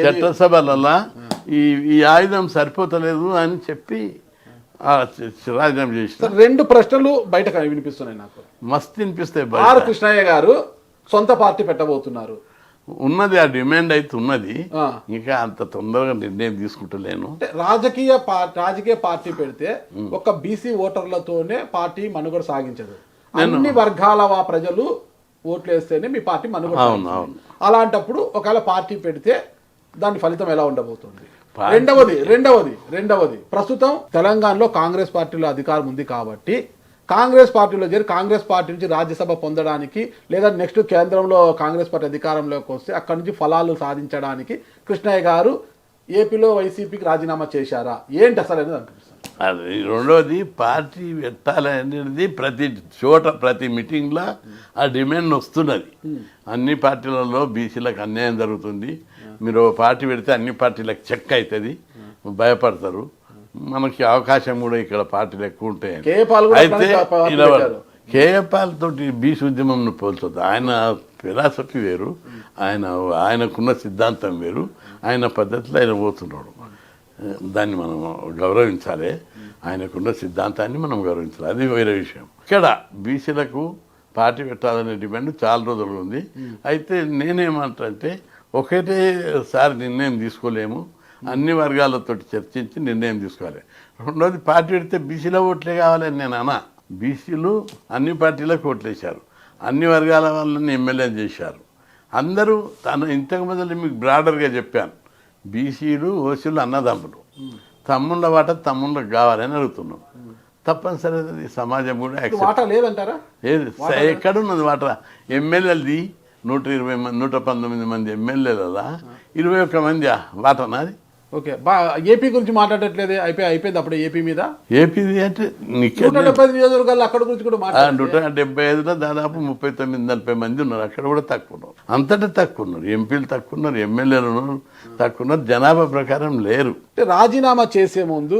S3: చట్టసభలలో ఈ ఆయుధం సరిపోతలేదు అని చెప్పి రాజీనామా చేసిన.
S2: 2 ప్రశ్నలు బయట వినిపిస్తున్నాయి నాకు,
S3: మస్తు వినిపిస్తాయి.
S2: ఆర్ కృష్ణయ్య గారు సొంత పార్టీ పెట్టబోతున్నారు,
S3: ఉన్నది ఆ డిమాండ్ అయితే ఉన్నది. ఇంకా అంత తొందరగా నిర్ణయం తీసుకుంటలేను.
S2: రాజకీయ పార్టీ పెడితే ఒక బీసీ ఓటర్లతోనే పార్టీ మనుగడ సాగించదు, అన్ని వర్గాల ప్రజలు ఓట్లు వేస్తేనే మీ పార్టీ మనుగడ. అలాంటప్పుడు ఒకవేళ పార్టీ పెడితే దాని ఫలితం ఎలా ఉండబోతుంది? రెండవది ప్రస్తుతం తెలంగాణలో కాంగ్రెస్ పార్టీలో అధికారం ఉంది కాబట్టి కాంగ్రెస్ పార్టీలో చేరి కాంగ్రెస్ పార్టీ నుంచి రాజ్యసభ పొందడానికి, లేదా నెక్స్ట్ కేంద్రంలో కాంగ్రెస్ పార్టీ అధికారంలోకి వస్తే అక్కడి నుంచి ఫలాలు సాధించడానికి కృష్ణయ్య గారు ఏపీలో వైసీపీకి రాజీనామా చేశారా ఏంటి అసలు అనేది అనిపిస్తుంది.
S3: అది రెండవది, పార్టీ పెట్టాలనేది ప్రతి చోట ప్రతి మీటింగ్లో ఆ డిమాండ్ వస్తున్నది. అన్ని పార్టీలలో బీసీలకు అన్యాయం జరుగుతుంది, మీరు పార్టీ పెడితే అన్ని పార్టీలకు చెక్ అవుతుంది, భయపడతారు. మనకి అవకాశం కూడా ఇక్కడ పార్టీలు ఎక్కువ ఉంటాయి. అయితే కేఏపాల్ తోటి బీసీ ఉద్యమం పోల్చొద్దు. ఆయన ఫిలాసఫీ వేరు, ఆయనకున్న సిద్ధాంతం వేరు, ఆయన పద్ధతిలో ఆయన పోతున్నాడు. దాన్ని మనం గౌరవించాలి, ఆయనకున్న సిద్ధాంతాన్ని మనం గౌరవించాలి, అది వేరే విషయం. ఇక్కడ బీసీలకు పార్టీ పెట్టాలనే డిమాండ్ చాలా రోజులు ఉంది. అయితే నేనేమంటే ఒకటేసారి నిర్ణయం తీసుకోలేము, అన్ని వర్గాలతో చర్చించి నిర్ణయం తీసుకోవాలి. రెండోది, పార్టీ పెడితే బీసీలో ఓట్లే కావాలని నేను అన్నా. బీసీలు అన్ని పార్టీలకు ఓట్లేశారు, అన్ని వర్గాల వాళ్ళని ఎమ్మెల్యే చేశారు. అందరూ ఇంతకు మొదలు మీకు బ్రాడర్గా చెప్పాను, బీసీలు ఓసీలు అన్నదమ్ములు, తమ్ముళ్ళ వాట తమ్ముళ్ళకి కావాలని అడుగుతున్నాం. తప్పనిసరి సమాజం కూడా
S2: లేదంటారా?
S3: ఎక్కడున్నది వాట? ఎమ్మెల్యేది 119 మంది ఎమ్మెల్యేల 21 మంది వాటనాది.
S2: ఓకే, ఏపీ గురించి మాట్లాడట్లేదు, అయిపోయింది అప్పుడు ఏపీ మీద.
S3: ఏపీది అంటే
S2: 175 నియోజకవర్గాలు అక్కడ గురించి కూడా
S3: 175లో దాదాపు 39-40 మంది ఉన్నారు. అక్కడ కూడా తక్కువ ఉన్నారు, అంతటా తక్కువ ఉన్నారు. ఎంపీలు తక్కువ ఉన్నారు, ఎమ్మెల్యేలు తక్కువ ఉన్నారు, జనాభా ప్రకారం లేరు.
S2: రాజీనామా చేసే ముందు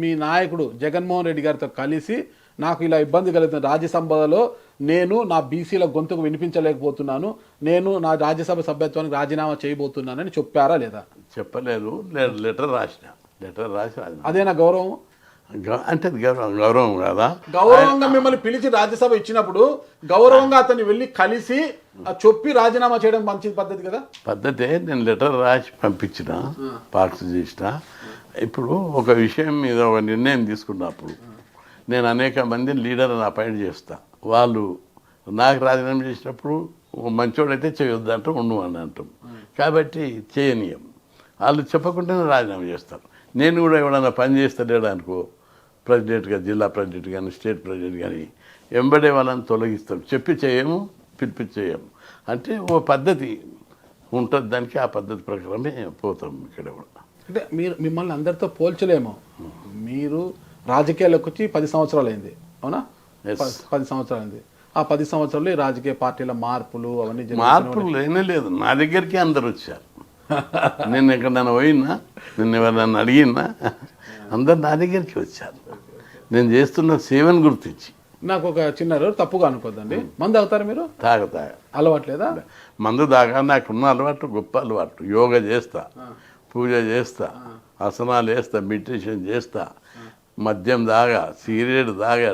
S2: మీ నాయకుడు జగన్మోహన్ రెడ్డి గారితో కలిసి నాకు ఇలా ఇబ్బంది కలుగుతుంది రాజ్యసభలో, నేను నా బీసీల గొంతుకు వినిపించలేకపోతున్నాను, నేను నా రాజ్యసభ సభ్యత్వానికి రాజీనామా చేయబోతున్నానని చెప్పారా లేదా?
S3: చెప్పలేదు, లెటర్ రాసి
S2: అదేనా గౌరవం?
S3: అంటే అది గౌరవం కదా.
S2: గౌరవంగా మిమ్మల్ని పిలిచి రాజ్యసభ ఇచ్చినప్పుడు గౌరవంగా అతన్ని వెళ్ళి కలిసి చెప్పి రాజీనామా చేయడం మంచి పద్ధతి కదా.
S3: పద్ధతే. నేను లెటర్ రాసి పంపించిన, పార్క్స్ చేసిన. ఇప్పుడు ఒక విషయం మీద ఒక నిర్ణయం తీసుకున్నప్పుడు నేను అనేక మందిని లీడర్ని అపాయింట్ చేస్తా. వాళ్ళు నాకు రాజీనామా చేసినప్పుడు మంచోడైతే చేయొద్దు అంటాం, ఉండు అని అంటాం. కాబట్టి చేయనీయం. వాళ్ళు చెప్పకుండానే రాజీనామా చేస్తారు. నేను కూడా ఎవడన్నా పని చేస్తలేడు అనుకో, ప్రెసిడెంట్గా, జిల్లా ప్రెసిడెంట్ కానీ స్టేట్ ప్రెసిడెంట్ కానీ, వెంబడే వాళ్ళని తొలగిస్తాం. చెప్పి చేయము, పిలిపించేయము. అంటే ఓ పద్ధతి ఉంటుంది దానికి. ఆ పద్ధతి ప్రకారమే పోతాం ఇక్కడ కూడా.
S2: అంటే మిమ్మల్ని అందరితో పోల్చలేము. మీరు రాజకీయాలకు వచ్చి 10 సంవత్సరాలు అయింది, అవునా? 10 సంవత్సరాలు అయింది. ఆ 10 సంవత్సరాలు ఈ రాజకీయ పార్టీల మార్పులు అవన్నీ
S3: మార్పులు లేనే లేదు. నా దగ్గరికి అందరు వచ్చారు. నేను ఎక్కడైనా పోయినా, నిన్న ఎవరైనా అడిగినా అందరు నా దగ్గరికి వచ్చారు. నేను చేస్తున్న సేవను గుర్తించి.
S2: నాకు ఒక చిన్న తప్పుగా అనుకోద్దండి, మందు తాగుతారు మీరు?
S3: తాగ
S2: అలవాట్లేదా?
S3: మందు తాగా. నాకున్న అలవాటు గొప్ప అలవాటు. యోగా చేస్తా, పూజ చేస్తా, ఆసనాలు వేస్తా, మెడిటేషన్ చేస్తా, మద్యం తాగా, సిగరెట్ తాగా.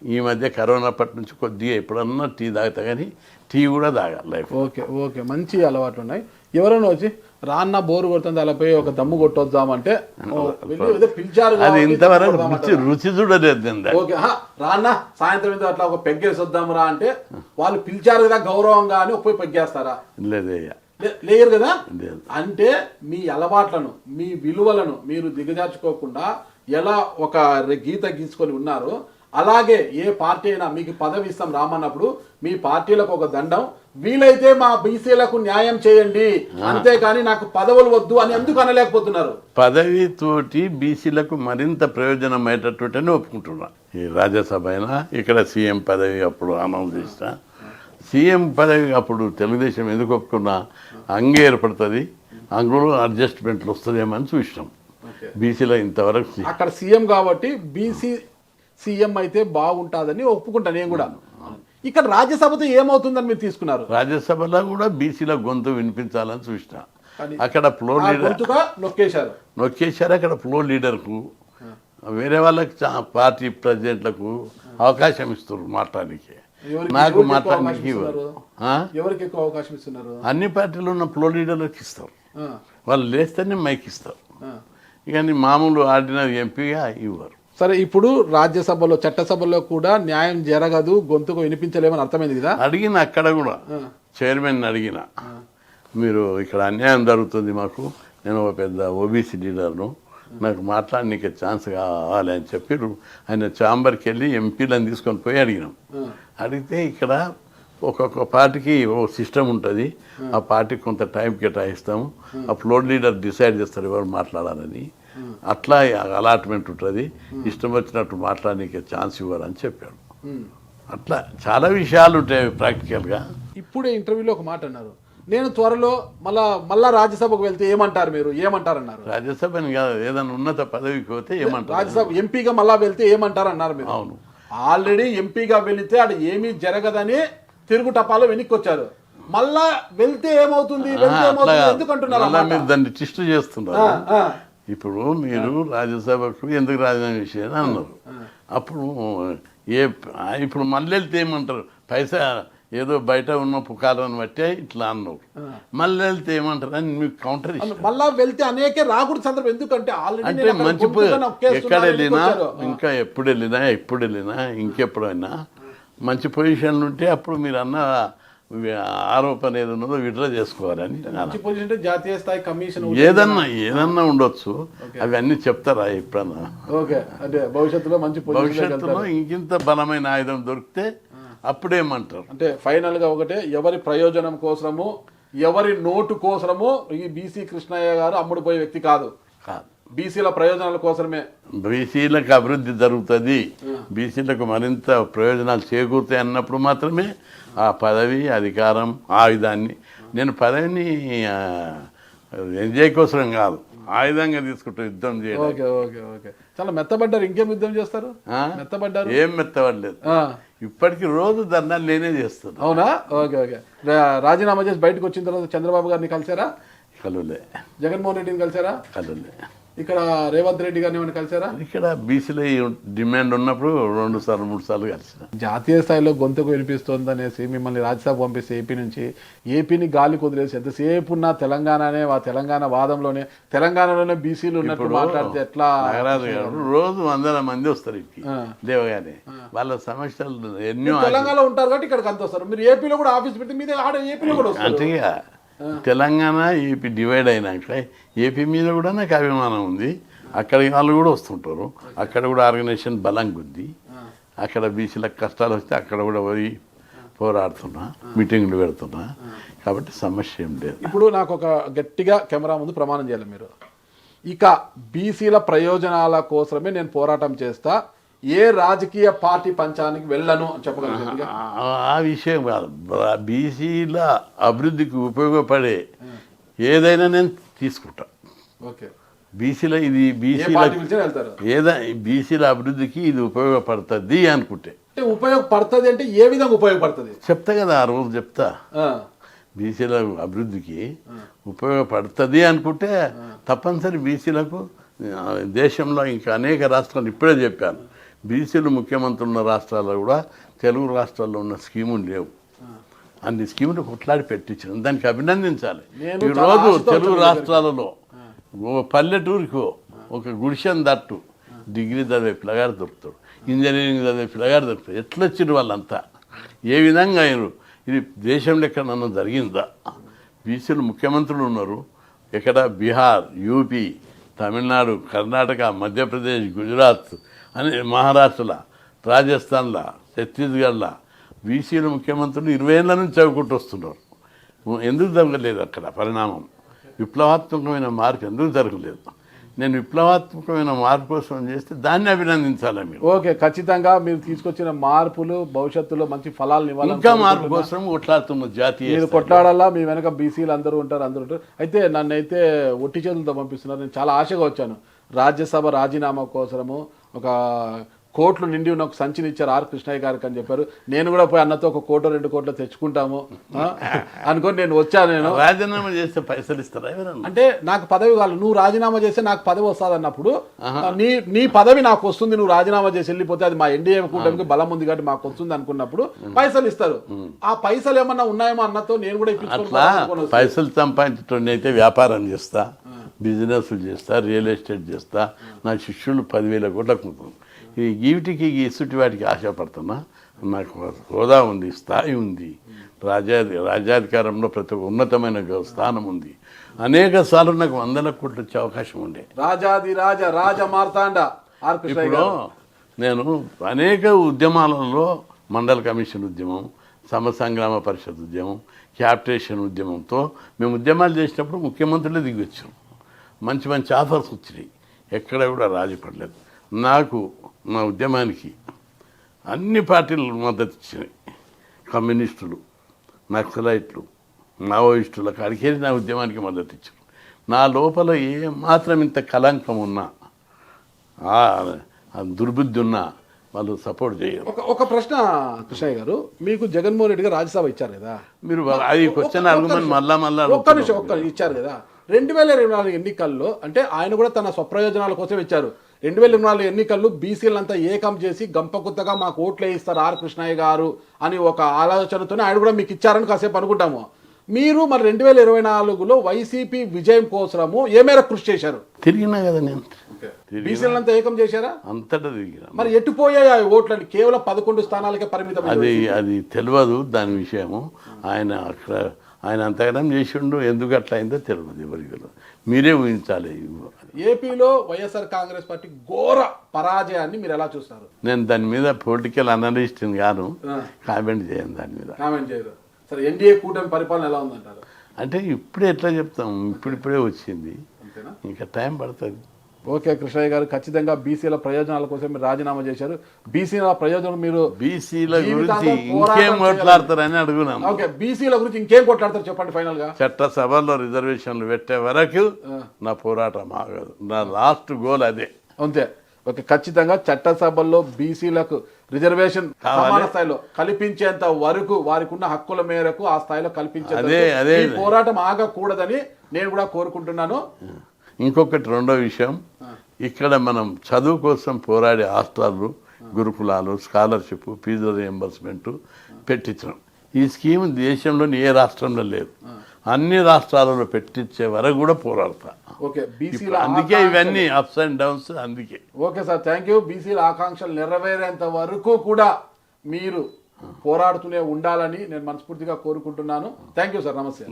S3: ఈ మధ్య కరోనా పట్టి నుంచి కొద్దిగా ఎప్పుడన్నా టీ తాగుతా, కానీ టీ కూడా తాగా లైఫ్.
S2: ఓకే ఓకే, మంచి అలవాట్లు ఉన్నాయి. ఎవరైనా వచ్చి రాన్న బోరు కొడుతుంది అలా పోయి ఒక దమ్ము కొట్టొద్దామంటే పిలిచారు,
S3: అది ఇంతవరకు రుచి చూడలేదు.
S2: ఓకే, రాన్న సాయంత్రం మీద అట్లా ఒక పెగ్గేసి వద్దాం రా అంటే వాళ్ళు పిలిచారు కదా గౌరవంగా అని పోయి పెగ్గేస్తారా?
S3: లేదయ్యా,
S2: లేరు కదా. అంటే మీ అలవాట్లను, మీ విలువలను మీరు దిగజార్చుకోకుండా ఎలా ఒక గీత గీసుకొని ఉన్నారు, అలాగే ఏ పార్టీ అయినా మీకు పదవి ఇస్తాం రామన్నప్పుడు మీ పార్టీలకు ఒక దండం, వీలైతే మా బీసీలకు న్యాయం చేయండి, అంతేకాని నాకు పదవులు వద్దు అని ఎందుకు అనలేకపోతున్నారు?
S3: పదవితోటి బీసీలకు మరింత ప్రయోజనం అయ్యేటట్టుగానే ఒప్పుకుంటున్నా. ఈ రాజ్యసభ అయినా, ఇక్కడ సీఎం పదవి అప్పుడు అనౌన్స్ చేసిన. సీఎం పదవి అప్పుడు తెలుగుదేశం ఎందుకు ఒప్పుకున్నా, అంగే ఏర్పడుతుంది, అందులో అడ్జస్ట్మెంట్లు వస్తుందేమని చూసినాం. బీసీలో ఇంతవరకు
S2: అక్కడ సీఎం కాబట్టి బీసీ సీఎం అయితే బాగుంటుందని ఒప్పుకుంటా నేను కూడా. ఇక్కడ రాజ్యసభతో ఏమవుతుందని మీరు తీసుకున్నారు?
S3: రాజ్యసభలో కూడా బీసీల గొంతు వినిపించాలని చూసిన. అక్కడ ఫ్లోర్ లీడర్ నొక్కేశారు. అక్కడ ఫ్లోర్ లీడర్కు వేరే వాళ్ళకి పార్టీ ప్రెసిడెంట్లకు అవకాశం ఇస్తారు మాట్లాడానికి. నాకు మాట్లాడడానికి
S2: ఎవరికి ఎక్కువ అవకాశం ఇస్తున్నారు?
S3: అన్ని పార్టీలు ఉన్న ఫ్లోర్ లీడర్లకు ఇస్తారు. వాళ్ళు లేస్తేనే మైక్ ఇస్తారు. ఇక మామూలు ఆర్డినరీ ఎంపీగా ఇవ్వరు.
S2: సరే, ఇప్పుడు రాజ్యసభలో చట్టసభలో కూడా న్యాయం జరగదు, గొంతుకు వినిపించలేమని అర్థమైంది కదా.
S3: అడిగిన అక్కడ కూడా చైర్మన్ అడిగిన, మీరు ఇక్కడ అన్యాయం జరుగుతుంది మాకు, నేను ఒక పెద్ద ఓబీసీ లీడర్ను, నాకు మాట్లాడడానికి ఛాన్స్ కావాలి అని చెప్పి ఆయన ఛాంబర్కి వెళ్ళి ఎంపీలను తీసుకొని పోయి అడిగినాం. అడిగితే ఇక్కడ ఒక్కొక్క పార్టీకి ఓ సిస్టమ్ ఉంటుంది, ఆ పార్టీకి కొంత టైం కేటాయిస్తాము, ఆ ఫ్లోర్ లీడర్ డిసైడ్ చేస్తారు ఎవరు మాట్లాడాలని. అట్లా అలాట్మెంట్ ఉంటుంది, ఇష్టం వచ్చినట్టు మాట్లాడడానికి ఛాన్స్ ఇవ్వరని చెప్పాడు. అట్లా చాలా విషయాలు ఉంటాయి ప్రాక్టికల్గా.
S2: ఇప్పుడే ఇంటర్వ్యూలో ఒక మాట అన్నారు, నేను త్వరలో మళ్ళా రాజ్యసభకు వెళ్తే ఏమంటారు మీరు? ఏమంటారు అన్నారు.
S3: రాజ్యసభని కాదు, ఏదైనా ఉన్నత పదవికి పోతే ఏమంటారు?
S2: రాజ్యసభ ఎంపీగా మళ్ళా వెళ్తే ఏమంటారు అన్నారు మీరు.
S3: అవును,
S2: ఆల్రెడీ ఎంపీగా వెళితే అది ఏమీ జరగదని తిరుగు టపాలో వెనక్కి వచ్చారు. మళ్ళా వెళ్తే ఏమవుతుంది, ఎందుకంటున్నారు?
S3: మీరు దాన్ని ట్విస్ట్ చేస్తున్నారు. ఇప్పుడు మీరు రాజ్యసభకు ఎందుకు రాజీనామా చేసేది అన్నారు. అప్పుడు ఇప్పుడు మళ్ళీ వెళ్తే ఏమంటారు? పైసా ఏదో బయట ఉన్న పుకారాన్ని బట్టే ఇట్లా అన్నారు. మళ్ళీ వెళ్తే ఏమంటారు అని మీకు కౌంటర్ ఇస్తారు.
S2: మళ్ళా వెళ్తే అనేక రాకూడదు సందర్భం. ఎందుకంటే
S3: అంటే మంచి ఎక్కడ వెళ్ళినా, ఇంకా ఎప్పుడు వెళ్ళినా ఇంకెప్పుడైనా మంచి పొజిషన్లు ఉంటే అప్పుడు మీరు అన్న ఆరోపణ ఏది ఉన్నదో విడ్రా చేసుకోవాలని.
S2: జాతీయ స్థాయి కమిషన్
S3: ఏదన్నా ఉండొచ్చు, అవి అన్ని చెప్తారా ఎప్పుడన్నా? భవిష్యత్తులో ఇంకింత బలమైన ఆయుధం దొరికితే అప్పుడేమంటారు?
S2: అంటే ఫైనల్ గా ఒకటే, ఎవరి ప్రయోజనం కోసము, ఎవరి నోటు కోసము ఈ బీసీ కృష్ణయ్య గారు అమ్ముడుపోయే వ్యక్తి కాదు. బీసీల ప్రయోజనాల కోసమే,
S3: బీసీలకు అభివృద్ధి జరుగుతుంది, బీసీలకు మరింత ప్రయోజనాలు చేకూరుతాయి అన్నప్పుడు మాత్రమే ఆ పదవి, అధికారం, ఆయుధాన్ని. నేను పదవిని ఎంజాయ్ కోసం కాదు, ఆయుధంగా తీసుకుంటా యుద్ధం చేయడం.
S2: ఓకే ఓకే ఓకే, చాలా మెత్తబడ్డారు. ఇంకేం యుద్ధం చేస్తారు? మెత్తబడ్డారు?
S3: ఏం మెత్తబడలేదు, ఇప్పటికి రోజు ధర్నాలు నేనే చేస్తాను.
S2: అవునా? Okay okay. రాజీనామా చేసి బయటకు వచ్చిన తర్వాత చంద్రబాబు గారిని కలిసారా?
S3: కలులే.
S2: జగన్మోహన్ రెడ్డిని కలిసారా?
S3: కలులే.
S2: ఇక్కడ రేవంత్ రెడ్డి గారిని ఏమైనా కలిసారా?
S3: ఇక్కడ బీసీలో డిమాండ్ ఉన్నప్పుడు 2 సార్లు 3 సార్లు కలిసిన.
S2: జాతీయ స్థాయిలో గొంతుకు వినిపిస్తుంది అనేసి మిమ్మల్ని రాజ్యసభ పంపిస్తే ఏపీ నుంచి, ఏపీని గాలి కుదిలేసి ఎంతసేపు ఉన్న తెలంగాణనే తెలంగాణ వాదంలోనే తెలంగాణలోనే బీసీలు ఉన్నట్టు మాట్లాడితే ఎట్లా?
S3: నాగరాజు గారు రోజు 100 మంది వస్తారు ఇక్కడికి దేవగానే, వాళ్ళ సమస్యలు ఎన్నో.
S2: తెలంగాణలో ఉంటారు కాబట్టి ఇక్కడికి అంత వస్తారు. మీరు ఏపీలో కూడా ఆఫీస్ పెడితే మీద ఆడ ఏపీలో కూడా వస్తారు.
S3: అంటే తెలంగాణ ఏపీ డివైడ్ అయినాక ఏపీ మీద కూడా నాకు అభిమానం ఉంది. అక్కడికి వాళ్ళు కూడా వస్తుంటారు. అక్కడ కూడా ఆర్గనైజేషన్ బలంగా ఉంది. అక్కడ బీసీలకు కష్టాలు వస్తే అక్కడ కూడా పోయి పోరాడుతున్నా, మీటింగ్లు పెడుతున్నా. కాబట్టి సమస్య ఏం లేదు.
S2: ఇప్పుడు నాకు ఒక గట్టిగా కెమెరా ముందు ప్రమాణం చేయాలి మీరు, ఇక బీసీల ప్రయోజనాల కోసమే నేను పోరాటం చేస్తా, ఏ రాజకీయ పార్టీ పంచానికి వెళ్ళను అని చెప్పగలను.
S3: ఆ విషయం కాదు, బీసీల అభివృద్ధికి ఉపయోగపడే ఏదైనా నేను తీసుకుంటా.
S2: ఓకే,
S3: బీసీల ఇది బీసీల అభివృద్ధికి ఇది ఉపయోగపడుతుంది అనుకుంటే.
S2: అంటే ఉపయోగపడుతుంది అంటే ఏ విధంగా ఉపయోగపడుతుంది
S3: చెప్తా కదా, ఆ రోజు చెప్తా. బీసీల అభివృద్ధికి ఉపయోగపడుతుంది అనుకుంటే తప్పనిసరి బీసీలకు దేశంలో ఇంకా అనేక రాష్ట్రాలు ఇప్పుడే చెప్పాను, బీసీలు ముఖ్యమంత్రులు ఉన్న రాష్ట్రాల్లో కూడా తెలుగు రాష్ట్రాల్లో ఉన్న స్కీములు లేవు. అన్ని స్కీములు కొట్లాడి పెట్టించాను, దానికి అభినందించాలి. ఈరోజు తెలుగు రాష్ట్రాలలో పల్లెటూరికి ఒక గుడిసెన్ దట్టు డిగ్రీ చదివే పిల్లగాడు దొరుకుతాడు, ఇంజనీరింగ్ చదివే పిల్లగాడు దొరుకుతాడు. ఎట్లా వచ్చిన వాళ్ళంతా, ఏ విధంగా అయినారు? ఇది దేశంలో ఎక్కడన్నా జరిగిందా? బీసీలు ముఖ్యమంత్రులు ఉన్నారు. ఎక్కడ బీహార్, యూపీ, తమిళనాడు, కర్ణాటక, మధ్యప్రదేశ్, గుజరాత్ అని మహారాష్ట్రలో, రాజస్థాన్లో, ఛత్తీస్గఢ్లో బీసీలు ముఖ్యమంత్రులు 20 ఏళ్ళ నుంచి చదువుకుంటూ వస్తున్నారు. ఎందుకు జరగలేదు అక్కడ పరిణామం? విప్లవాత్మకమైన మార్పు ఎందుకు జరగలేదు? నేను విప్లవాత్మకమైన మార్పు కోసం చేస్తే దాన్ని అభినందించాలి మీరు.
S2: ఓకే, ఖచ్చితంగా మీరు తీసుకొచ్చిన మార్పులు భవిష్యత్తులో మంచి ఫలాలు ఇవ్వాలి.
S3: ఇంకా మార్పు కోసం కొట్లాడుతున్న జాతీయ
S2: మీరు కొట్లాడాలా, మీ వెనక బీసీలు అందరూ ఉంటారు. అయితే నన్ను అయితే ఒట్టి చేతులతో పంపిస్తున్నారు. నేను చాలా ఆశగా వచ్చాను. రాజ్యసభ రాజీనామా కోసము ఒక కోట్లు నిండి ఉన్న ఒక సంచిని ఇచ్చారు ఆర్ కృష్ణయ్య గారికి అని చెప్పారు. నేను కూడా పోయి అన్నతో 1 కోటో 2 కోట్లు తెచ్చుకుంటాము అనుకొని నేను వచ్చాను. నేను
S3: రాజీనామా చేస్తే పైసలు ఇస్తారా?
S2: అంటే నాకు పదవి కాదు, నువ్వు రాజీనామా చేస్తే నాకు పదవి వస్తుంది అన్నప్పుడు నీ పదవి నాకు వస్తుంది, నువ్వు రాజీనామా చేసి వెళ్ళిపోతే అది మా ఎన్డీఏ కూటమికి బలం ఉంది కాబట్టి మాకు వస్తుంది అనుకున్నప్పుడు పైసలు ఇస్తారు. ఆ పైసలు ఏమన్నా ఉన్నాయేమో అన్నతో నేను కూడా
S3: ఇప్పించుకుంటా. పైసలు సంపాదించడం అయితే వ్యాపారం చేస్తా, బిజినెస్లు చేస్తా, రియల్ ఎస్టేట్ చేస్తా. నా శిష్యులు 10,000 కోట్లకు ఈ వీటికి ఇసుటి వాటికి ఆశపడుతున్నా. నాకు హోదా ఉంది, స్థాయి ఉంది, రాజ్యాధికారంలో ప్రతి ఉన్నతమైన స్థానం ఉంది. అనేక సార్లు నాకు 100 కోట్లు వచ్చే అవకాశం ఉండే.
S2: రాజ మార్తాండ.
S3: ఇప్పుడు నేను అనేక ఉద్యమాలలో మండల కమిషన్ ఉద్యమం, సమసంగ్రామ పరిషత్ ఉద్యమం, క్యాపిటేషన్ ఉద్యమంతో మేము ఉద్యమాలు చేసినప్పుడు ముఖ్యమంత్రులే దిగి వచ్చాం. మంచి మంచి ఆఫర్స్ వచ్చినాయి, ఎక్కడ కూడా రాజీ పడలేదు. నాకు నా ఉద్యమానికి అన్ని పార్టీలు మద్దతు ఇచ్చినాయి. కమ్యూనిస్టులు, నక్సలైట్లు, మావోయిస్టుల కాడికి నా ఉద్యమానికి మద్దతు ఇచ్చారు. నా లోపల ఏ మాత్రం ఇంత కలంకం ఉన్నా, దుర్బుద్ధి ఉన్నా వాళ్ళు సపోర్ట్ చేయరు.
S2: ఒక ప్రశ్న కృష్ణయ్య గారు, మీకు జగన్మోహన్ రెడ్డి గారు రాజ్యసభ ఇచ్చారు కదా,
S3: మీరు అది క్వశ్చన్ అడగమని మళ్ళా
S2: ఒక్క నిమిషం ఇచ్చారు కదా. 2024 ఎన్నికల్లో అంటే ఆయన కూడా తన స్వప్రయోజనాల కోసం ఇచ్చారు. 2024 ఎన్నికల్లో బీసీలంతా ఏకం చేసి గంపకుత్తగా మాకు ఓట్లు వేయిస్తారు ఆర్ కృష్ణయ్య గారు అని ఒక ఆలోచనతోనే ఆయన కూడా మీకు ఇచ్చారని కాసేపు అనుకుంటాము. మీరు మరి 2024లో వైసీపీ విజయం కోసము ఏ మేర కృషి చేశారు?
S3: తిరిగినా కదా నేను,
S2: బీసీలంతా ఏకం చేశారా?
S3: అంతటా తిరిగినా.
S2: మరి ఎట్టుపోయాయి ఆ ఓట్లని? కేవలం 11 స్థానాలకే పరిమితం.
S3: అది తెలియదు దాని విషయము. ఆయన అంతగానం చేసిండు, ఎందుకు అట్లా అయిందో తెలియదు ఎవరికి. మీరే ఊహించాలి.
S2: ఏపీలో వైఎస్ఆర్ కాంగ్రెస్ పార్టీ ఘోర పరాజయాన్ని మీరు ఎలా చూస్తారు?
S3: నేను దాని మీద పొలిటికల్ అనలిస్ట్ గాను కామెంట్ చేయను, దాని మీద
S2: కామెంట్ చేయరు. సరే, ఎన్డీఏ కూటమి పరిపాలన ఎలా ఉందంటారు?
S3: అంటే ఇప్పుడే ఎట్లా చెప్తాం, ఇప్పుడిప్పుడే వచ్చింది, ఇంకా టైం పడుతుంది.
S2: ఓకే కృష్ణయ్య గారు, ఖచ్చితంగా బీసీల ప్రయోజనాల కోసం మీరు రాజీనామా చేశారు. బీసీల ప్రయోజనం మీరు
S3: బీసీల గురించి ఇంకేం కొట్లాడతారని అడుగున్నాం.
S2: ఓకే, బీసీల గురించి ఇంకేం కొట్లాడతారు చెప్పండి ఫైనల్ గా.
S3: చట్టసభలో రిజర్వేషన్లు పెట్టే వరకు నా పోరాటం ఆగదు. నా లాస్ట్ గోల్ అదే.
S2: అంతే. ఓకే, ఖచ్చితంగా చట్టసభల్లో బీసీలకు రిజర్వేషన్ సమాన స్థాయిలో కల్పించేంత వరకు వారికి ఉన్న హక్కుల మేరకు ఆ స్థాయిలో కల్పించే పోరాటం ఆగకూడదని నేను కూడా కోరుకుంటున్నాను.
S3: ఇంకొకటి రెండో విషయం, ఇక్కడ మనం చదువు కోసం పోరాడే హాస్టళ్ళు, గురుకులాలు, స్కాలర్షిప్, ఫీజు రియంబర్స్మెంట్ పెట్టించడం. ఈ స్కీమ్ దేశంలోని ఏ రాష్ట్రంలో లేదు. అన్ని రాష్ట్రాలలో పెట్టించే వరకు కూడా పోరాడతా.
S2: ఓకే, బీసీల
S3: అందుకే ఇవన్నీ అప్స్ అండ్ డౌన్స్. అందుకే
S2: ఓకే సార్, థ్యాంక్ యూ. బీసీల ఆకాంక్షలు నెరవేరేంత వరకు కూడా మీరు పోరాడుతూనే ఉండాలని నేను మనస్ఫూర్తిగా కోరుకుంటున్నాను. థ్యాంక్ యూ సార్, నమస్తే.